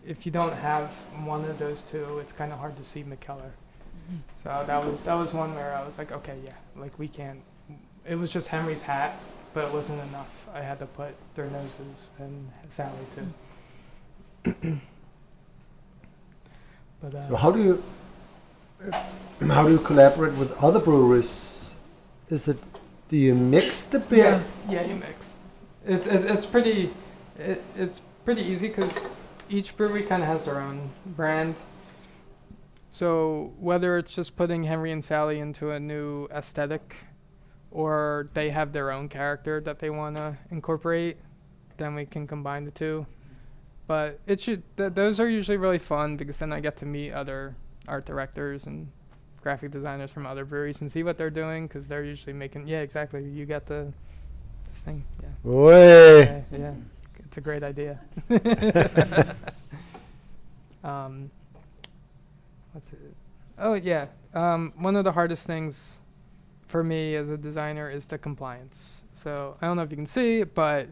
If you don't have one of those two, it's kind of hard to see Mikkeller. So that was one where I was like, okay, yeah, like we can't. It was just Henry's hat, but it wasn't enough. I had to put their noses and Sally too. But So how do you collaborate with other breweries? Do you mix the beer? Yeah, you mix. It's pretty easy because each brewery kind of has their own brand. So whether it's just putting Henry and Sally into a new aesthetic, or they have their own character that they want to incorporate, then we can combine the two. But those are usually really fun, because then I get to meet other art directors and graphic designers from other breweries and see what they're doing, because they're usually making, yeah, exactly, you get this thing, yeah. Way. Yeah, it's a great idea. What's it? Oh, yeah, one of the hardest things for me as a designer is the compliance. So I don't know if you can see, but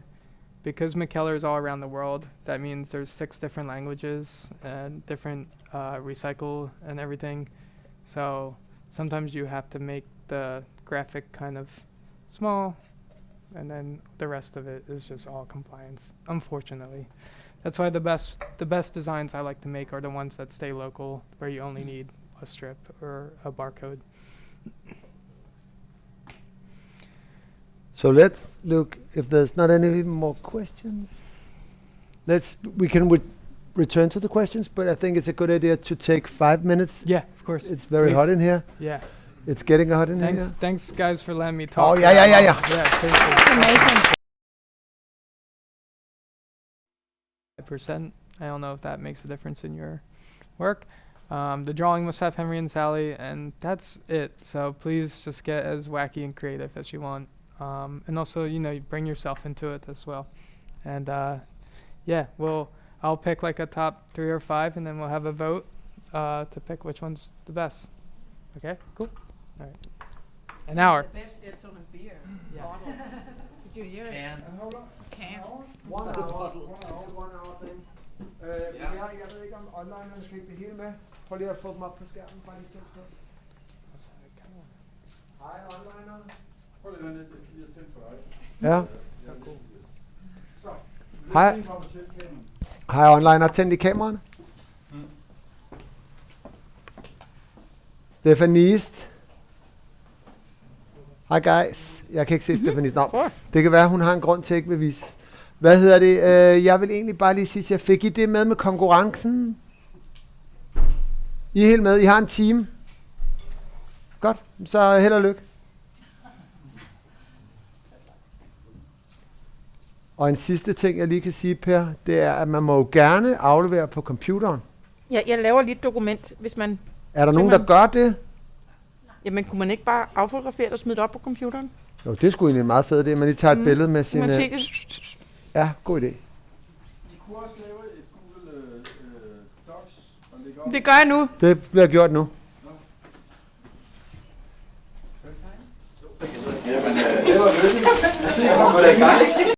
because Mikkeller is all around the world, that means there's 6 different languages and different recycle and everything. So sometimes you have to make the graphic kind of small, and then the rest of it is just all compliance, unfortunately. That's why the best designs I like to make are the ones that stay local, where you only need a strip or a barcode. So let's look if there's not any more questions. We can return to the questions, but I think it's a good idea to take 5 minutes. Yeah, of course. It's very hot in here. Yeah. It's getting hot in here. Thanks guys for letting me talk. Oh, yeah. Yeah, seriously. Amazing. %. I don't know if that makes a difference in your work. The drawing must have Henry and Sally, and that's it. So please just get as wacky and creative as you want. And also, you bring yourself into it as well. And yeah, well, I'll pick like a top 3 or 5, and then we'll have a vote to pick which one's the best. Okay, cool. All right. An hour. The best gets on a beer. Yeah. Bottle. Did you hear it? Can. 1 hour thing. Jeg ved ikke om online fik det hele med. Prøv lige at få dem op på skærmen. Bare lige to spørgsmål. Hej onliner. Prøv lige at vente, jeg skal lige tænde for dig. Ja. Så cool. Hej. Hej onliner. Tænd i kameraerne. Stefanist. Hej guys. Jeg kan ikke se Stefanist. Nå, det kan være, hun har en grund til at ikke vil vises. Hvad hedder det? Jeg vil egentlig bare lige sige til jer, fik I det med konkurrencen? I er helt med? I har en team? Godt, så held og lykke. Og en sidste ting, jeg lige kan sige, Per, det er, at man må jo gerne aflevere på computeren. Ja, jeg laver lige et dokument, hvis man... Er der nogen, der gør det? Jamen, kunne man ikke bare affotografere det og smide det op på computeren? Jo, det skulle egentlig en meget fed idé, men I tager et billede med sin... Man se det. Ja, god idé. I kunne også lave et Google Docs og lægge op. Det gør jeg nu. Det bliver gjort nu. Jamen, det var løsning.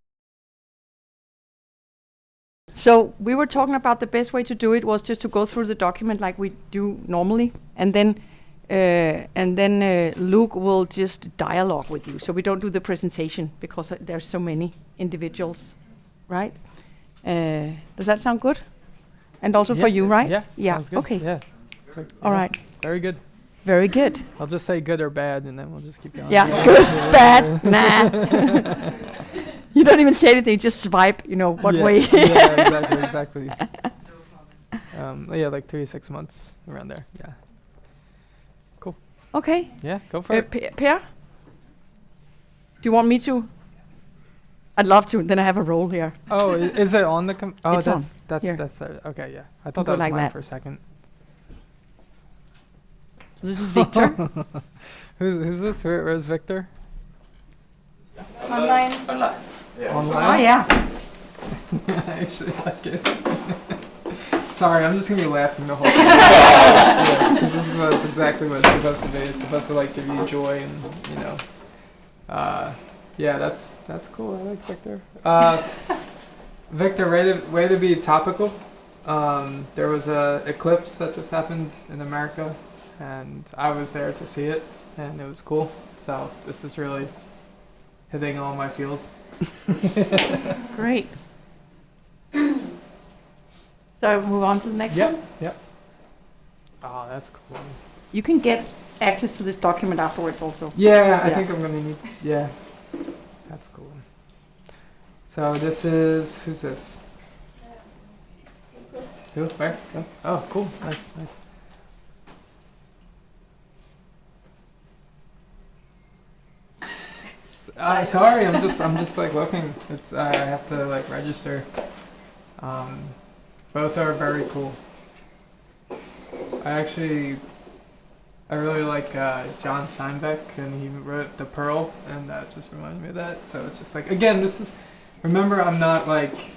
So we were talking about the best way to do it was just to go through the document like we do normally, and then Luke will just dialogue with you. So we don't do the presentation because there's so many individuals, right? Does that sound good? And also for you, right? Yeah. Yeah. Sounds good. Okay. Yeah. All right. Very good. Very good. I'll just say good or bad, and then we'll just keep going. Yeah. Good, bad, nah. You don't even say anything. Just swipe. You know what way. Yeah, exactly. Yeah, like 3 to 6 months around there. Yeah. Cool. Okay. Yeah, go for it. Per? Do you want me to? I'd love to. Then I have a role here. Oh, is it on the? Oh, It's on. that's Here. okay. Yeah, I thought Go that was like mine that. for a second. So this is Victor. Who's this? Where's Victor? Online. Online. Oh yeah. I actually like it. Sorry, I'm just gonna be laughing the whole time. Yeah, 'cause this is it's exactly what it's supposed to be. It's supposed to like give you joy and yeah, that's cool. I like Victor. Victor, way to be topical. There was a eclipse that just happened in America, and I was there to see it, and it was cool. So this is really hitting all my feels. Great. So move on to the next one. Yep. Oh, that's cool. You can get access to this document afterwards also. Yeah, I Yeah. think I'm gonna need. Yeah, that's cool. So this is who's this? Who? Where? Oh, cool. Nice. Sorry, I'm just like looking. It's I have to like register. Both are very cool. I really like John Steinbeck, and he wrote The Pearl, and that just reminded me of that. So it's just like, again, this is, remember, I'm not like,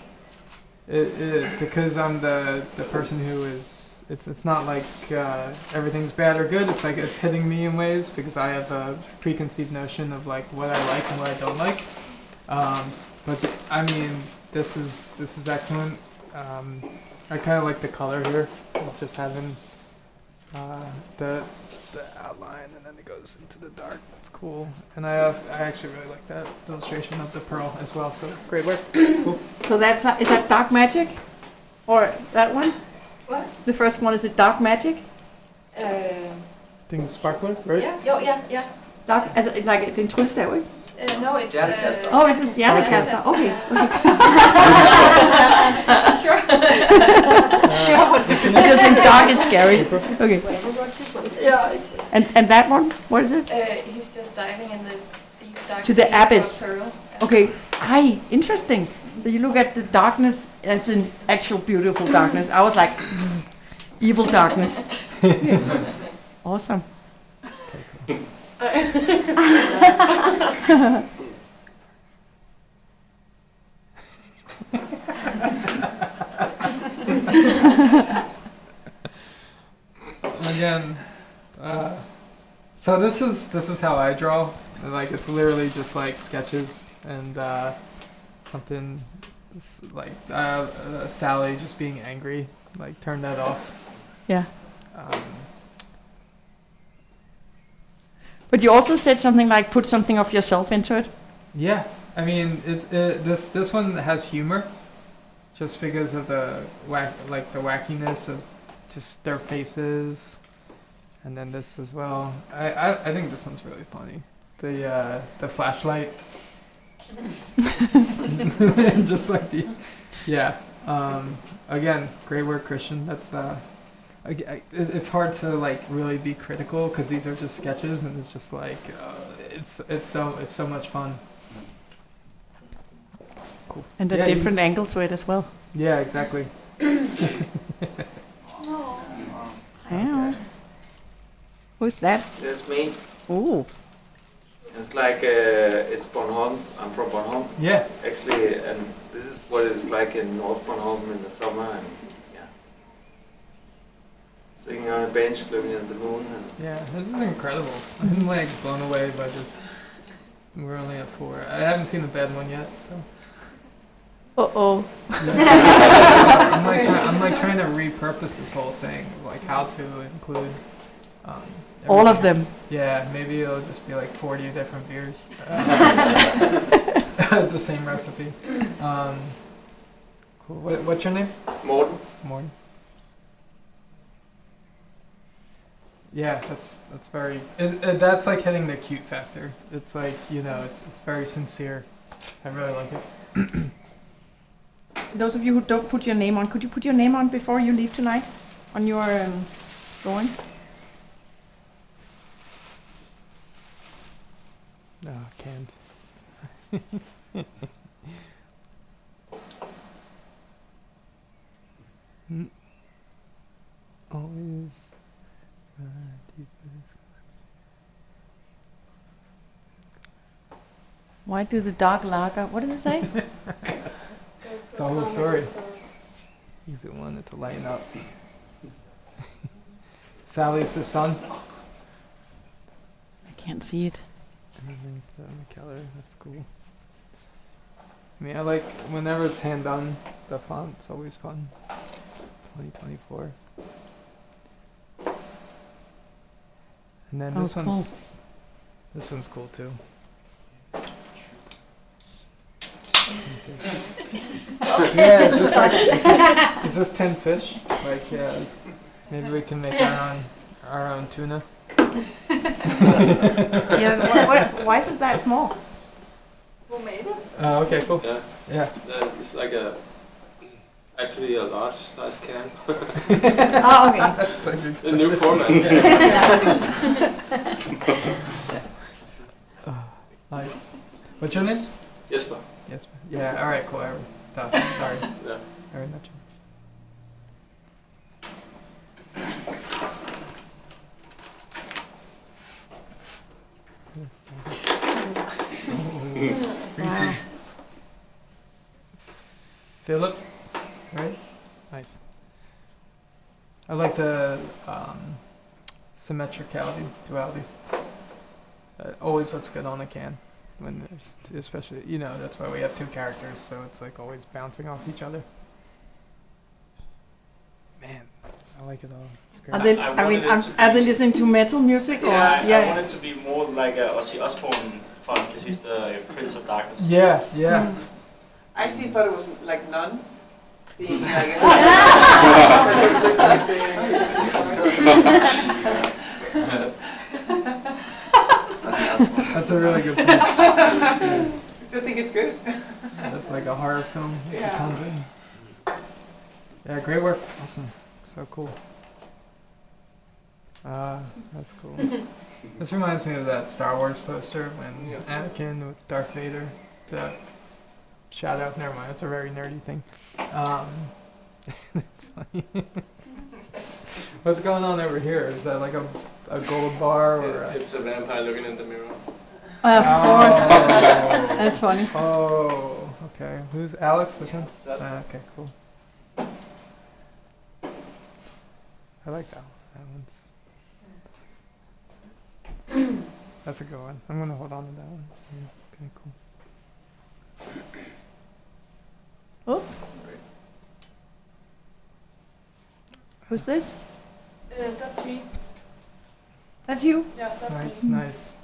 because I'm the person who is, it's not like everything's bad or good. It's like it's hitting me in ways because I have a preconceived notion of like what I like and what I don't like. But I mean, this is excellent. I kind of like the color here, of just having the outline, and then it goes into the dark. That's cool. And I actually really like that illustration of the pearl as well. So great work. Cool. So is that dark magic? Or that one? What? The first one, is it dark magic? Things sparkler, right? Yeah. Dark, altså, like it's in tryllestav, ikke? No, it's... Oh, it's a stjernekaster. Okay. Sure. I just think dark is scary. Okay. Yeah, exactly. And that one, what is it? He's just diving in the deep dark To the sea of abyss. Pearl. Okay. Hi, interesting. So you look at the darkness as an actual beautiful darkness. I was like, evil darkness. Okay. Awesome. again, so this is how I draw. Like it's literally just like sketches and something like Sally just being angry. Like turn that off. Yeah. Um, But you also said something like put something of yourself into it. yeah, I mean this one has humor, just because of the wackiness of just their faces, and then this as well. I think this one's really funny. The flashlight, just like the again, great work, Christian. That's it's hard to like really be critical because these are just sketches and it's just like it's so much fun. Cool. And the different angles to it as well. Yeah, exactly. Yeah. Who's that? That's me. Ooh. It's like it's Bornholm. I'm from Bornholm. Yeah. Actually, and this is what it's like in North Bornholm in the summer, and yeah, sitting on a bench looking at the moon. And Yeah, this is incredible. I'm like blown away by just. We're only at 4. I haven't seen the bad one yet, so. Uh-oh. I'm like trying to repurpose this whole thing, like how to include. All of everything. them. Yeah, maybe it'll just be like 40 different beers. The same recipe. Cool. What's your name? Morten. Morning. Yeah, that's very. That's like hitting the cute factor. It's like it's very sincere. I really like it. Those of you who don't put your name on, could you put your name on before you leave tonight on your drawing? No, can't. Always. Why do the dog lager? What does it say? It's a whole story. He's wanted to lighten up. Sally's the son. I can't see it. Everything's the Mikkeller. That's cool. I mean, I like whenever it's hand done. The font's always fun. 2024. And then this cool. one's cool too. Yeah, is this like is this 10 fish? Like maybe we can make our own tuna. Yeah. Why is it that small? Who made it? Okay, cool. Yeah. Yeah. It's like it's actually a large size can. Oh, okay. That's like A new format. Hi. What's your name? Jesper. Yes. Yeah. All right. Cool. Sorry. Yeah. Very much. Wow. Philip, right? Nice. I like the symmetricality, duality. It always looks good on a can when there's, especially that's why we have 2 characters, so it's like always bouncing off each other. Man, I like it all. It's great. Are they listening to metal music? I want it to be more like a Ozzy Osbourne font because he's the Prince of Darkness. Yeah. I actually thought it was like nuns being like. That's a really good point. I think it's good. That's like a horror film. Yeah. Conjuring. Yeah, great work. Awesome. So cool. That's cool. This reminds me of that Star Wars poster when Anakin with Darth Vader. The shadow. Never mind. It's a very nerdy thing. That's funny. What's going on over here? Is that like a gold bar or? It's a vampire looking in the mirror. Of course. That's funny. Oh, okay. Who's Alex? Which one? Okay, cool. I like that one. That one's That's a good one. I'm gonna hold on to that one. Yeah, okay, cool. Oh. Who's this? That's me. That's you? Yeah, that's Nice, me. nice.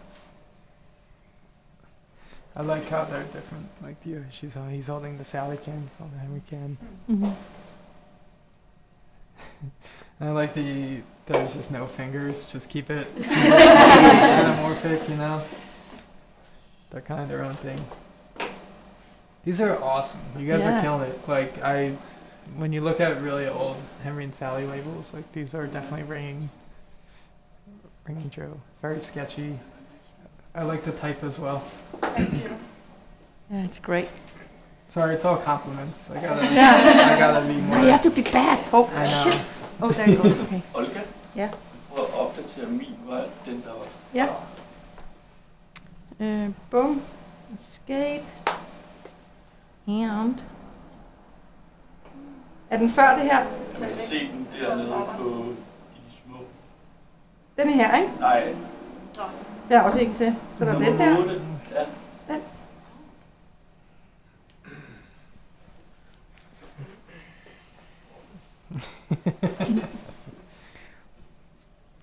I like how they're different. Like you, he's holding the Sally can, he's holding the Henry can. Mm-hmm. And I like there's just no fingers. Just keep it anamorphic, you know. They're kind of their own thing. These are awesome. You guys are killing it. Like when you look at really old Henry and Sally labels, like these are definitely ringing true. Very sketchy. I like the type as well. Thank you. Yeah, it's great. Sorry, it's all compliments. I gotta be more. Now you have to be bad. Oh, I know. shit. Oh, there it goes. Okay. Olga? Ja. Prøv at opdatere min, var den der var Ja. Boom. Escape. And. Er den før det her? Jeg kan se den dernede på i de små. Den er her, ikke? Nej. Der er også en til. Så der er den der. 8. Ja. Den.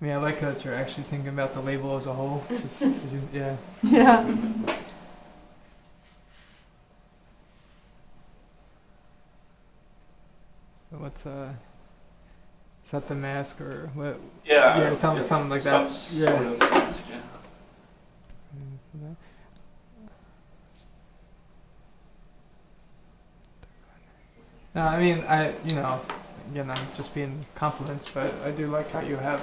I mean, I like that you're actually thinking about the label as a whole. Yeah. Yeah. What's is that the mask or what? Yeah. Something like that. Sort of mask, yeah. No, I mean, again, I'm just being compliments, but I do like how you're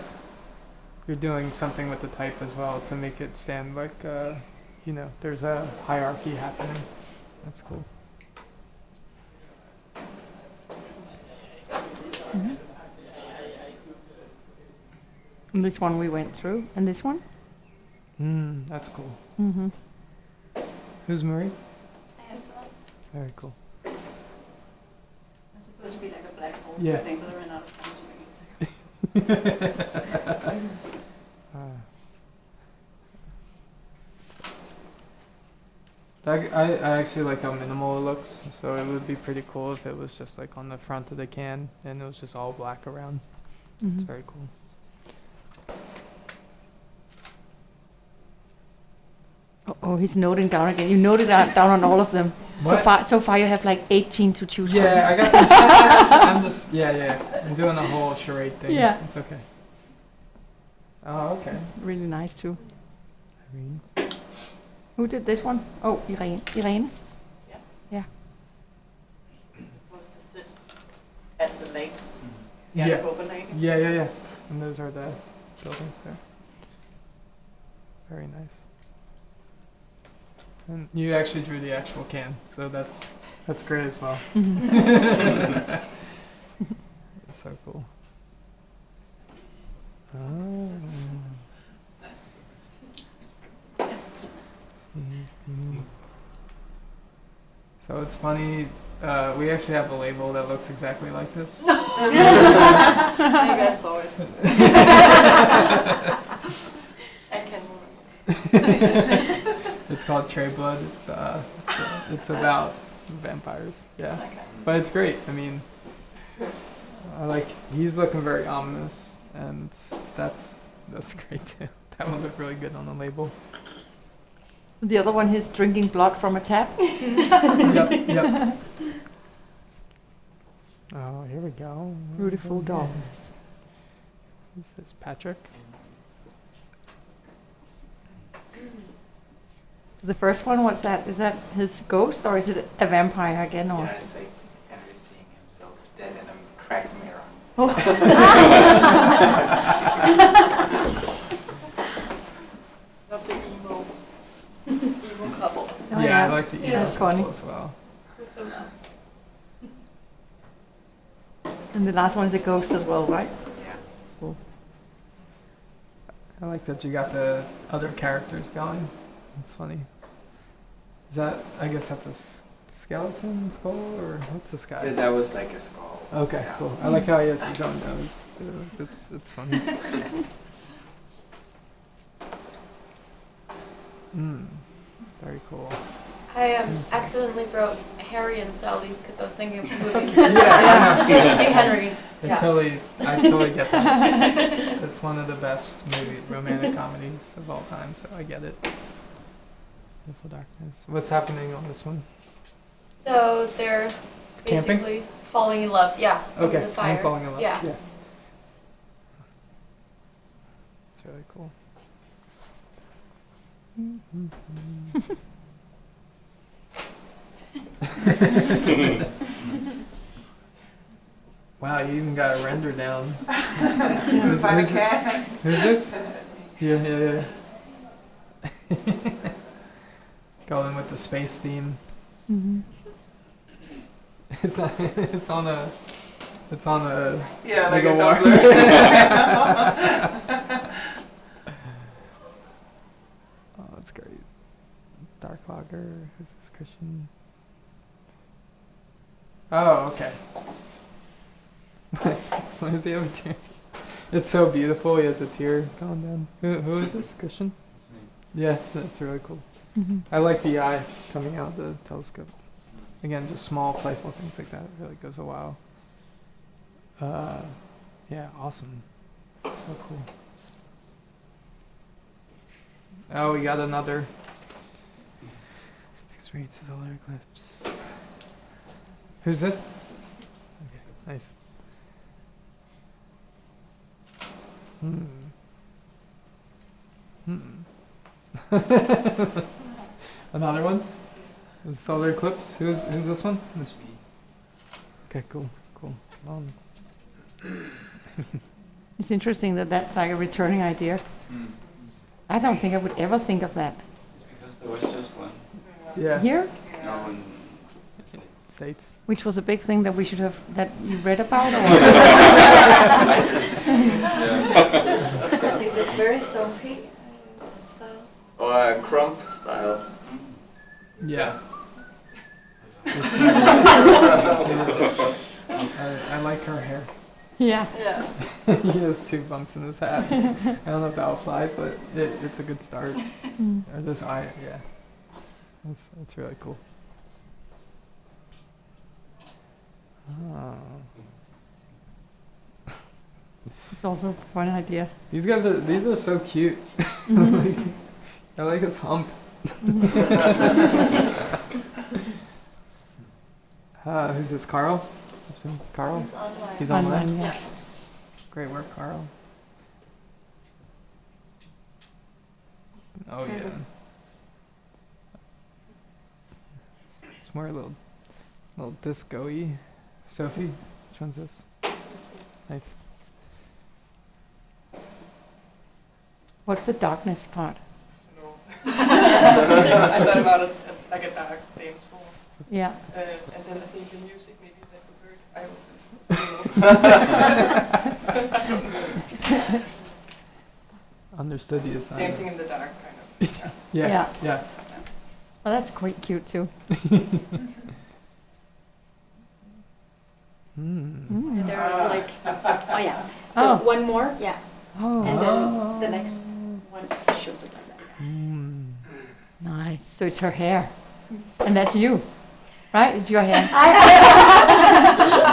doing something with the type as well to make it stand like, there's a hierarchy happening. That's cool. Mm-hmm. And this one we went through, and this one? That's cool. Mm-hmm. Who's Marie? Yes. Very cool. It's supposed to be like a black hole Yeah. thing, but I ran out of time to make it. I actually like how minimal it looks, so it would be pretty cool if it was just like on the front of the can and it was just all black around. Mm-hmm. It's very cool. Oh, he's noting down again. You noted down on all of them. What? So far you have like 18 to choose from. Yeah, I got some. I'm just, I'm doing the whole charade thing. Yeah. It's okay. Oh, okay. It's really nice too. Irene. Who did this one? Oh, Irene. Yeah. Yeah. You're supposed to sit at the lakes. Yeah. Copenhagen. Yeah. And those are the buildings there. Very nice. And you actually drew the actual can, so that's great as well. It's so cool. Oh. Steve. So it's funny, we actually have a label that looks exactly like this. You guys saw it. I can remember. It's called Trey Blood. It's about vampires. Yeah, okay. But it's great. I mean, he's looking very ominous, and that's great too. That would look really good on the label. The other one, he's drinking blood from a tap. Yep. Oh, here we go. Beautiful dogs. Who's this? Patrick? The first one, what's that? Is that his ghost or is it a vampire again? Or? Yeah, it's like Henry seeing himself dead in a cracked mirror. Oh. Love the emo couple. Oh, yeah, I like the emo that's funny as well. And the last one is a ghost as well, right? Yeah. Cool. I like that you got the other characters going. It's funny. Is that? I guess that's a skeleton skull, or what's this guy? Yeah, that was like a skull. Okay, Yeah. cool. I like how he has his own nose too. It's funny. Very cool. I accidentally wrote Harry and Sally because I was thinking of the movie. Yeah. It's supposed to be Henry. I totally get that. It's one of the best romantic comedies of all time, so I get it. Beautiful Darkness. What's happening on this one? So they're Camping? basically falling in love. Yeah. Okay, Over the fire. I'm falling in love. Yeah. It's really cool. Wow, you even got a render down. Who's this? Yeah. Going with the space theme. Mm-hmm. It's on a Yeah, like a a war. Tumblr. Oh, that's great. Dark Logger. Who's this Christian? Oh, okay. Why does he have a tear? It's so beautiful. He has a tear going down. Who is this Christian? Yeah, that's really cool. Mm-hmm. I like the eye coming out of the telescope. Again, just small, playful things like that. It really goes a while. Yeah, awesome. So cool. Oh, we got another. Fixed rates is solar eclipse. Who's this? Okay, nice. Another one? The solar eclipse? Who's this one? That's me. Okay, cool. It's interesting that that's like a returning idea. I don't think I would ever think of that. Because there was just one. Yeah. Here? No, in States. Which was a big thing that we should have, that you read about? Or? It's very stumpy style. Or a crump style. Yeah. I like her hair. Yeah. Yeah. He has 2 bumps in his hat. I don't know if that'll fly, but it's a good start. Or this eye, yeah. That's really cool. Oh. It's also a fun idea. These are so cute. I like his hump. Who's this, Carl? Carl? He's online. He's online? Online, yeah. Great work, Carl. Oh yeah. It's more a little disco-y. Sophie, which one's this? Nice. What's the darkness part? No. I thought about it like a dark dance form. Yeah. And then I think the music maybe that we heard, I wasn't. Understood the assignment. Dancing in the dark, kind of. Yeah. Well, that's quite cute too. And there are like, oh yeah. So one more, yeah. Oh. And then the next one shows it like that. Nice. So it's her hair. And that's you, right? It's your hair.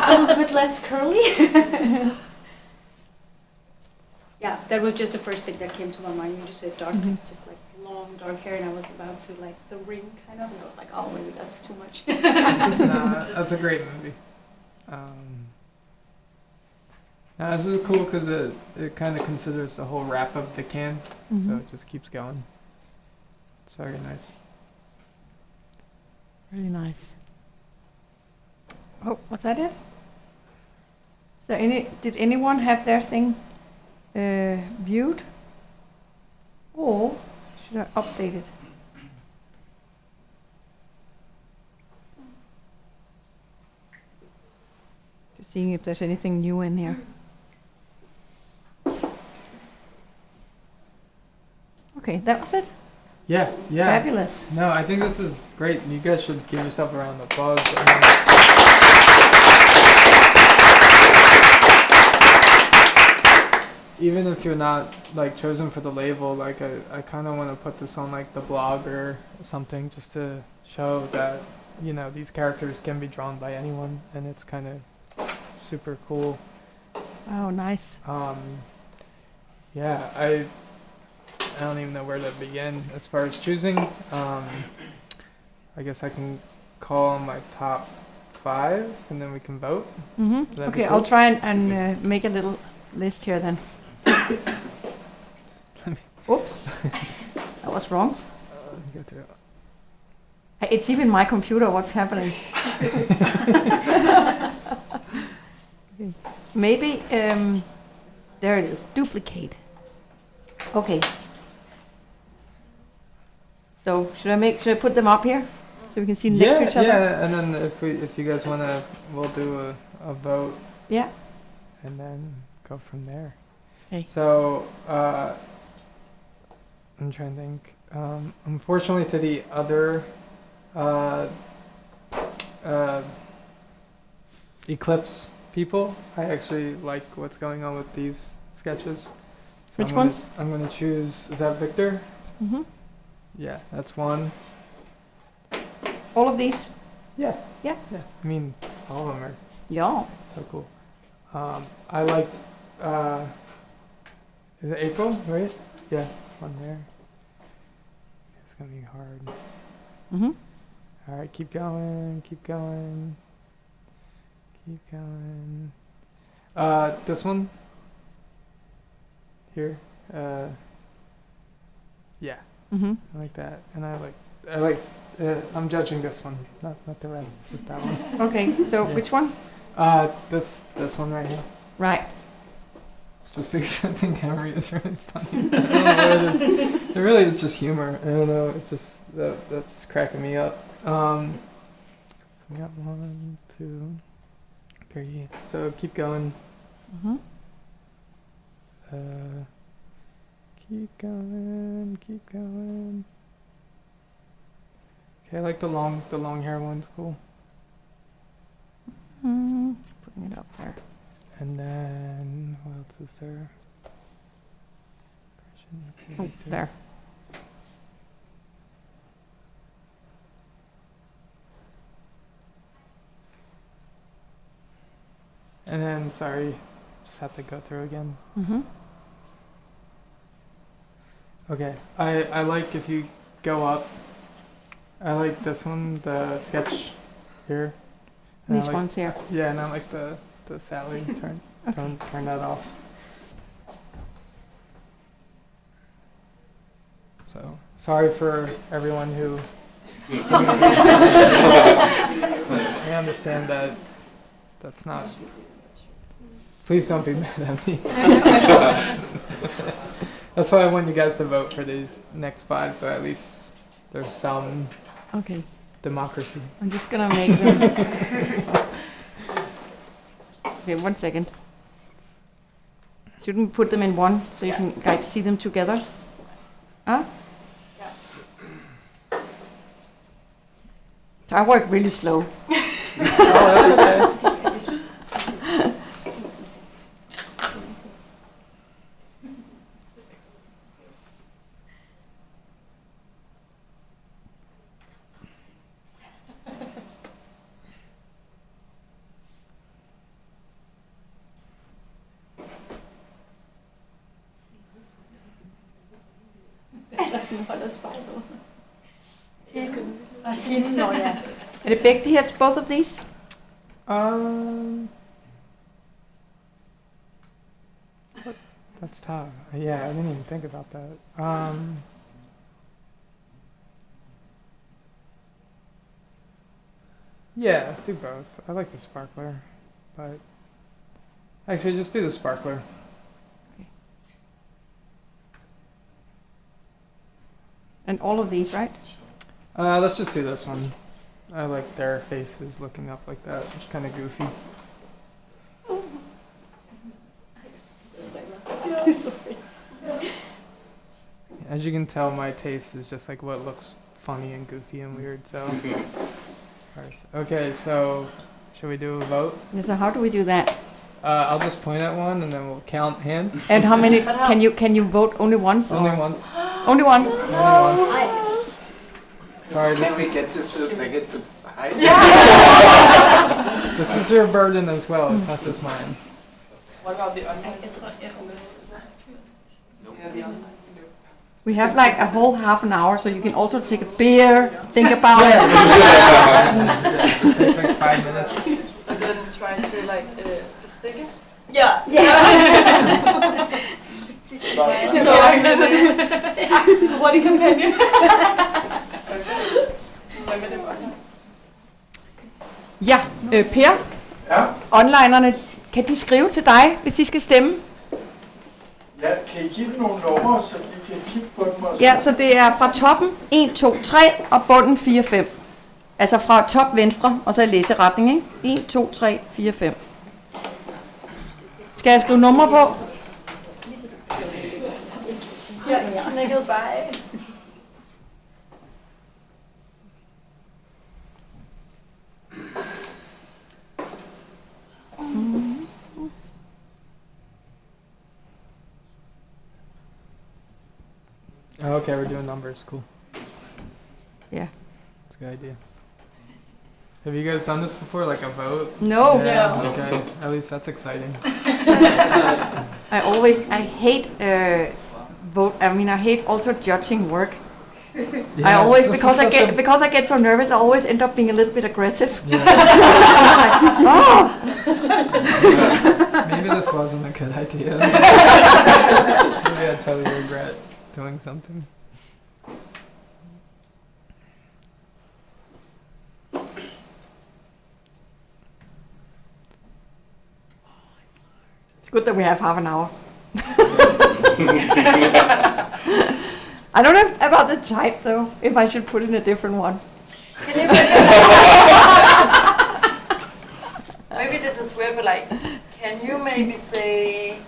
A little bit less curly. Yeah, that was just the first thing that came to my mind when you said darkness, just like long dark hair, and I was about to like the ring kind of, and I was like, oh, maybe that's too much. That's a great movie. This is cool because it kind of considers the whole wrap of the can, so it just keeps going. It's very nice. Really nice. Oh, was that it? So did anyone have their thing viewed? Or should I update it? Just seeing if there's anything new in here. Okay, that was it? Yeah. Fabulous. No, I think this is great. You guys should give yourself a round of applause. even if you're not like chosen for the label, like I kind of want to put this on like the blog or something, just to show that, you know, these characters can be drawn by anyone, and it's kind of super cool. Oh, nice. Yeah, I don't even know where to begin as far as choosing. I guess I can call my top 5, and then we can vote. Mm-hmm. That'd be Okay, cool. I'll try and make a little list here then. Oops, that was wrong. Let me go through it. It's even my computer. What's happening? Okay. Maybe there it is. Duplicate. Okay. So should I put them up here so we can see next to each other? Yeah, and then if you guys wanna, we'll do a vote. Yeah. And then go from there. Okay. So I'm trying to think. Unfortunately, to the other Eclipse people, I actually like what's going on with these sketches. So Which ones? I'm gonna choose. Is that Victor? Mm-hmm. Yeah, that's one. All of these? Yeah. Yeah. Yeah. I mean, all of them are Yeah. so cool. I like. Is it April? Right? Yeah, one there. It's gonna be hard. Mm-hmm. All right, keep going, keep going, keep going. This one here. Yeah, Mm-hmm. I like that, and I like. I'm judging this one, not the rest, just that one. Okay, so Yeah. which one? This one right here. Right. Just because I think Henry is really funny. I don't know what it is. It really is just humor. I don't know. It's just that's just cracking me up. So we got 1, 2, 3. So keep going. Mm-hmm. Keep going. Keep going. Okay, I like the long hair one's cool. Mm, putting it up there. And then what else is there? Oh, there. And then, sorry, just have to go through again. Mm-hmm. Okay, I like if you go up. I like this one, the sketch here. And I These like- ones here. Yeah, and I like the Sally. Turn that off. So sorry for everyone who. I understand that. That's not. Please don't be mad at me. That's why I want you guys to vote for these next 5, so at least there's some Okay. democracy. I'm just gonna make them. Okay, 1 second. Shouldn't we put them in one so you can like see them together? Huh? I work really slow. Oh, that's okay. Holder spejlet. Nå ja. Er det begge de her, both of these? That's tough. Yeah, I didn't even think about that. Yeah, do both. I like the sparkler, but actually just do the sparkler. And all of these, right? Let's just do this one. I like their faces looking up like that. It's kind of goofy. As you can tell, my taste is just like what looks funny and goofy and weird. So, okay. So should we do a vote? Yeah, so how do we do that? I'll just point at one and then we'll count hands. And how many? Can you vote only once? Only or? once. Only once. Only once. Sorry, Can we get just a second to decide? this is your burden as well. It's not just mine. What about the online? We have like a whole half an hour, so you can also take a beer, think about it. Take like 5 minutes. And then try to like stick it. Yeah. So what you companion? Ja, Per, Ja, onlinerne, kan de skrive til dig, hvis de skal stemme? ja, kan I give dem nogle numre, så de kan kigge på dem? Og Ja, så det er fra toppen 1, 2, 3 og bunden 4, 5. Altså fra top venstre, og så i læseretning, ikke? 1, 2, 3, 4, 5. Skal jeg skrive numre på? Jeg knækkede bare af. Oh, okay, we're doing numbers. Cool. Yeah. That's a good idea. Have you guys done this before, like a vote? No. Yeah. Okay. At least that's exciting. I hate vote. I mean, I hate also judging work. Yeah, I always so- because I get so nervous, I always end up being a little bit aggressive. Yeah. Like, oh. Maybe this wasn't a good idea. Maybe I totally regret doing something. It's good that we have half an hour. I don't know about the type though, if I should put in a different one. Maybe this is weird, but like, can you maybe say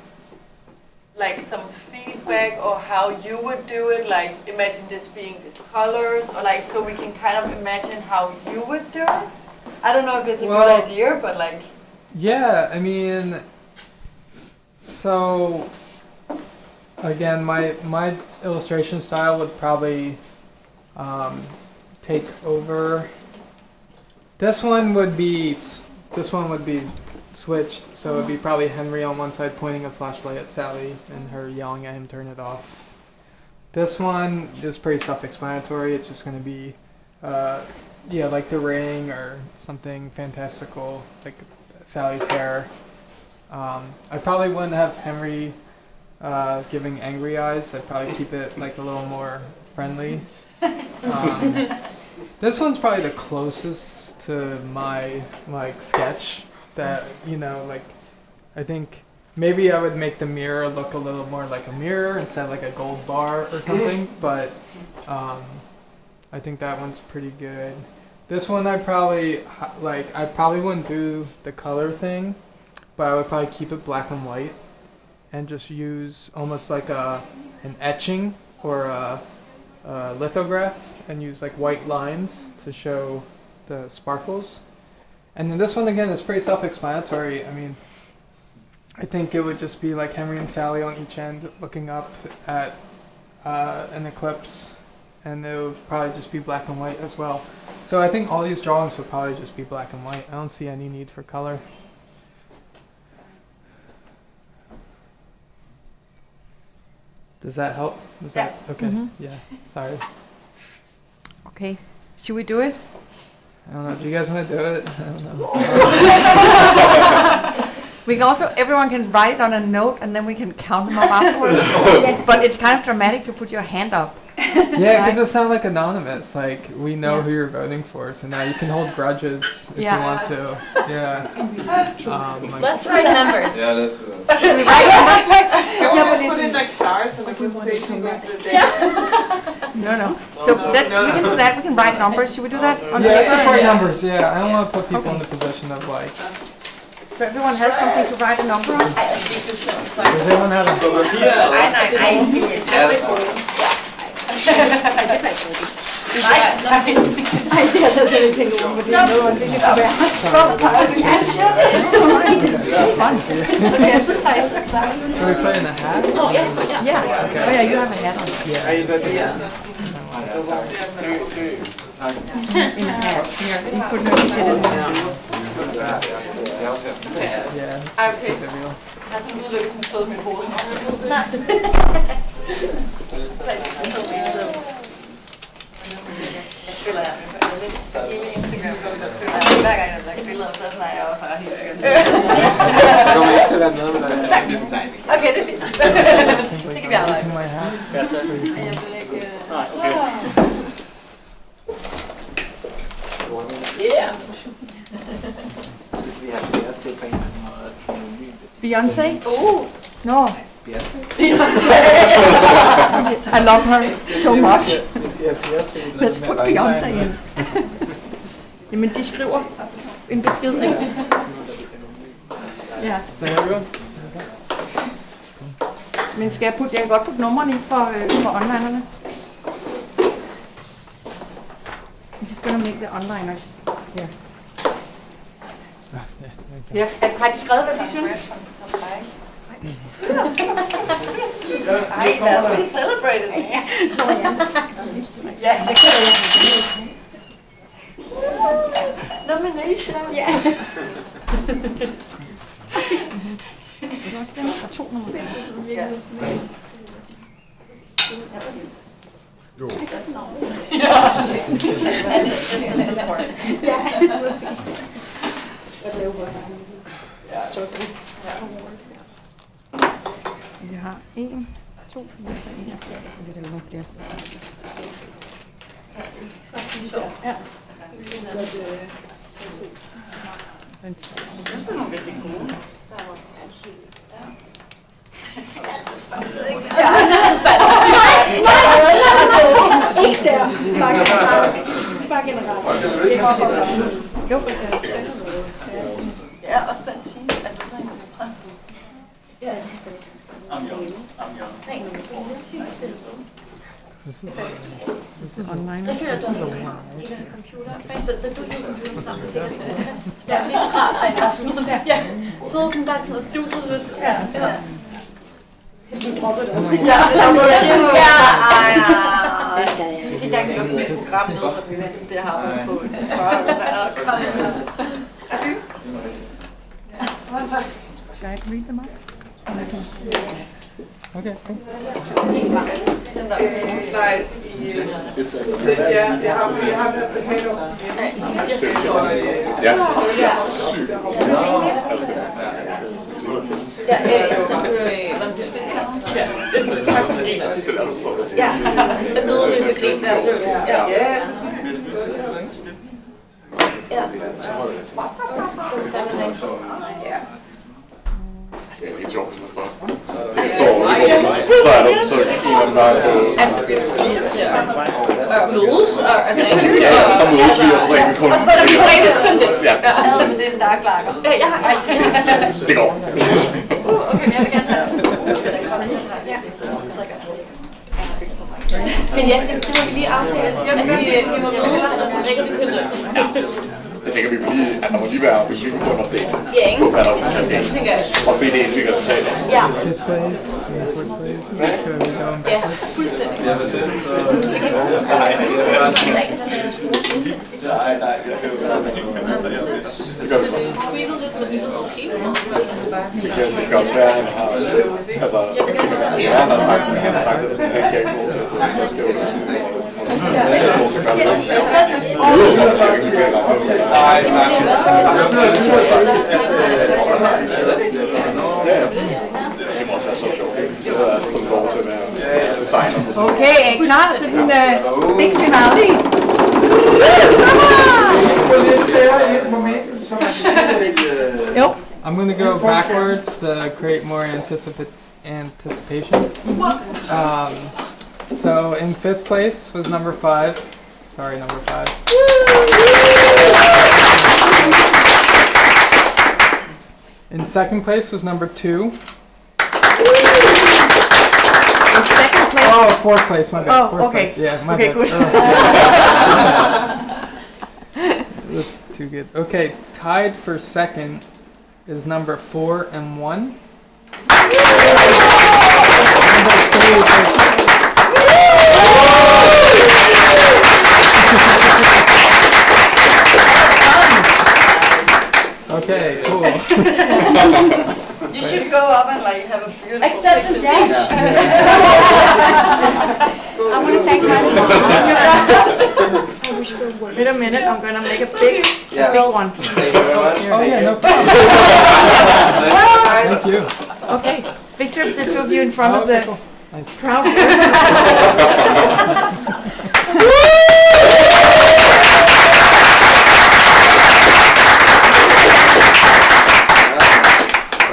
like some feedback or how you would do it? Like, imagine this being these colors, or like, so we can kind of imagine how you would do it. I don't know if it's a good idea, but like. Yeah, I mean, so again, my illustration style would probably take over. This one would be switched, so it would be probably Henry on one side pointing a flashlight at Sally and her yelling at him, turn it off. This one is pretty self-explanatory. It's just going to be, yeah, like the ring or something fantastical, like Sally's hair. I probably wouldn't have Henry giving angry eyes. I'd probably keep it like a little more friendly. This one's probably the closest to my like sketch that, you know, like I think maybe I would make the mirror look a little more like a mirror instead of like a gold bar or something, but I think that one's pretty good. This one I probably wouldn't do the color thing, but I would probably keep it black and white and just use almost like an etching or a lithograph and use like white lines to show the sparkles. And then this one again is pretty self-explanatory. I mean, I think it would just be like Henry and Sally on each end looking up at an eclipse, and it would probably just be black and white as well. So I think all these drawings would probably just be black and white. I don't see any need for color. Does that help? Yeah. Okay. Mm-hmm. Yeah. Sorry. Okay. Should we do it? I don't know. Do you guys want to do it? I don't know. We can also, everyone can write it on a note and then we can count them up afterwards. Yes. But it's kind of dramatic to put your hand up. Yeah, because it sounds like anonymous. Like, we know who you're voting for, so now you can hold grudges if you want to. Yeah. So let's write numbers. Yeah, that's. Should we write numbers? Can we just put in like stars and the presentation goes to the day? No. So we can do that. We can write numbers. Should we do that? On Yeah, let's paper? just write numbers. Yeah, I don't want to put people in the position of like. So everyone has something to write a number on? Does anyone have a book? Nej. det er sådan en ting, hvor det er noget, det kan være. Okay, I synes faktisk, det er svært. Can we play in a hat? Oh, yes, yeah. Yeah. Oh yeah, you have a hat on. In a hat. Here, you put it in there. Yeah. Okay. Jeg har sådan udlykket som føde min hoved. Jeg føler, jeg er hele Instagram. Hver gang jeg lægger billeder, så snakker jeg over helt sikkert. Jeg kommer ikke til at være med med dig. Tak. Det er timing. Okay, det er fint. Det kan vi arbejde. Ja, tak. Jeg vil ikke... Nej, okay. Yeah. Vi har flere til på en eller anden måde. Beyoncé? No. Beyoncé. I love her so much. Vi skal have flere til. Let's put Beyoncé in. Jamen, de skriver en besked, ikke? Ja. So here we go. Men skal jeg kan godt putte numrene i for onlinerne. Just gonna make the onliners. Yeah. Ja. Har de skrevet, hvad de synes? Ej, lad os lige celebrate det. Ja. Nomination. Ja. Du kan også stemme for 2 nummer. Ja. Jo. And it's just a support. Vi har 1, 2, 4, 5, 1, 3. Det er lidt flere. Ja. Jeg synes, det er nogle rigtig gode. Ikke der. Bare generelt. Jo. Ja, også blandt team. Altså sådan en brand. Ja. I'm young. This is online. Jeg føler, at this is a det lot. i den computer. Faktisk, da du er computer, det er stress. Ja, det er rart, faktisk. Ja, sidder sådan, der er sådan noget duset lidt. Ja. Du dropper det også. Ja, der må jeg sige, det skal jeg. Jeg kan ikke engang lukke mit program ned, så det har været på. Skal jeg ikke read dem op? Okay, cool. Den der. Nej, jeg har været bekendt også igen. Ja. Ja, jeg døde rigtig det grin der, så ja. Ja. Det var fandme nice. Det er helt sjovt, hvis man så er det, så kigger man bare på... Altså, det er jo til at mødes, og at så mødes vi, og så drikker vi kun. Og så drikker vi kun det. Ja. Jeg havde med det en dark lager. Ja, jeg har Det går. Okay, men jeg vil gerne have. Men ja, det må vi lige aftale. Vi må mødes, og så drikker vi kun det. Jeg tænker, vi vil lige, at der må lige være besøg for noget date. Ja, ikke? På hvad der er Det tænker jeg. og se det endelige resultat også. Ja. Fifth place. Ja, fuldstændig. Det gør vi godt. Det kan også være, at han har... Altså, han har sagt, at det kan jeg ikke få til at få. Jeg skal jo... Jeg kan få til at gøre det må også være så sjovt. Så er det kun lov til at være designer. Okay, er I klar til den big finale? Jo. I'm going to go backwards to create more anticipation. So in 5th place was number 5. Sorry, number 5. In 2nd place was number 2. In second place Oh, fourth place, my bad. Oh, Fourth okay. place. Yeah, my Okay, bad. good. That's too good. Okay, tied for second is number 4 and 1. Okay, cool. You should go up and like have a beautiful Acceptance picture. speech. I want to thank my mom. Wait a minute, I'm gonna make a big one. Oh yeah, no problem. Thank you. Okay, picture of the two of you in front of the cool. Nice. crowd.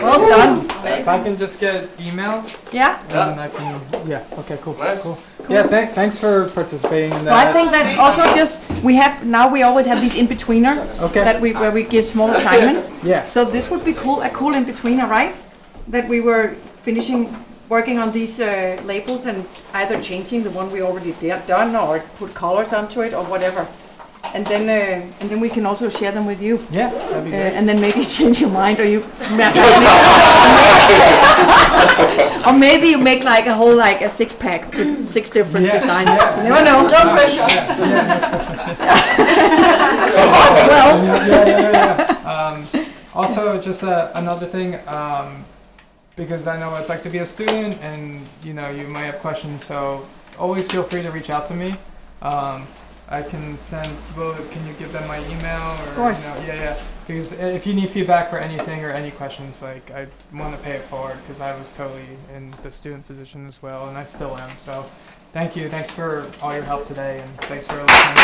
Well done. If I can just get email, Yeah. and then I can. Yeah. Okay. Cool. Cool. Yeah. Thanks for participating in So that. I think that also just we always have these in-betweener Okay. where we give small assignments. Yeah. So this would be cool, a cool in-betweener, right? That we were working on these labels and either changing the one we already done or put colors onto it or whatever. And then we can also share them with you. Yeah, that'd be great. And then maybe change your mind, or you, or maybe you make like a whole a 6-pack with 6 different designs. You never know. No pressure. Also, just another thing, because I know what it's like to be a student, and you might have questions. So always feel free to reach out to me. I can send. Well, can you give them my email? Or, of course. Yeah. Because if you need feedback for anything or any questions, I want to pay it forward because I was totally in the student position as well, and I still am. So, thank you. Thanks for all your help today, and thanks for listening.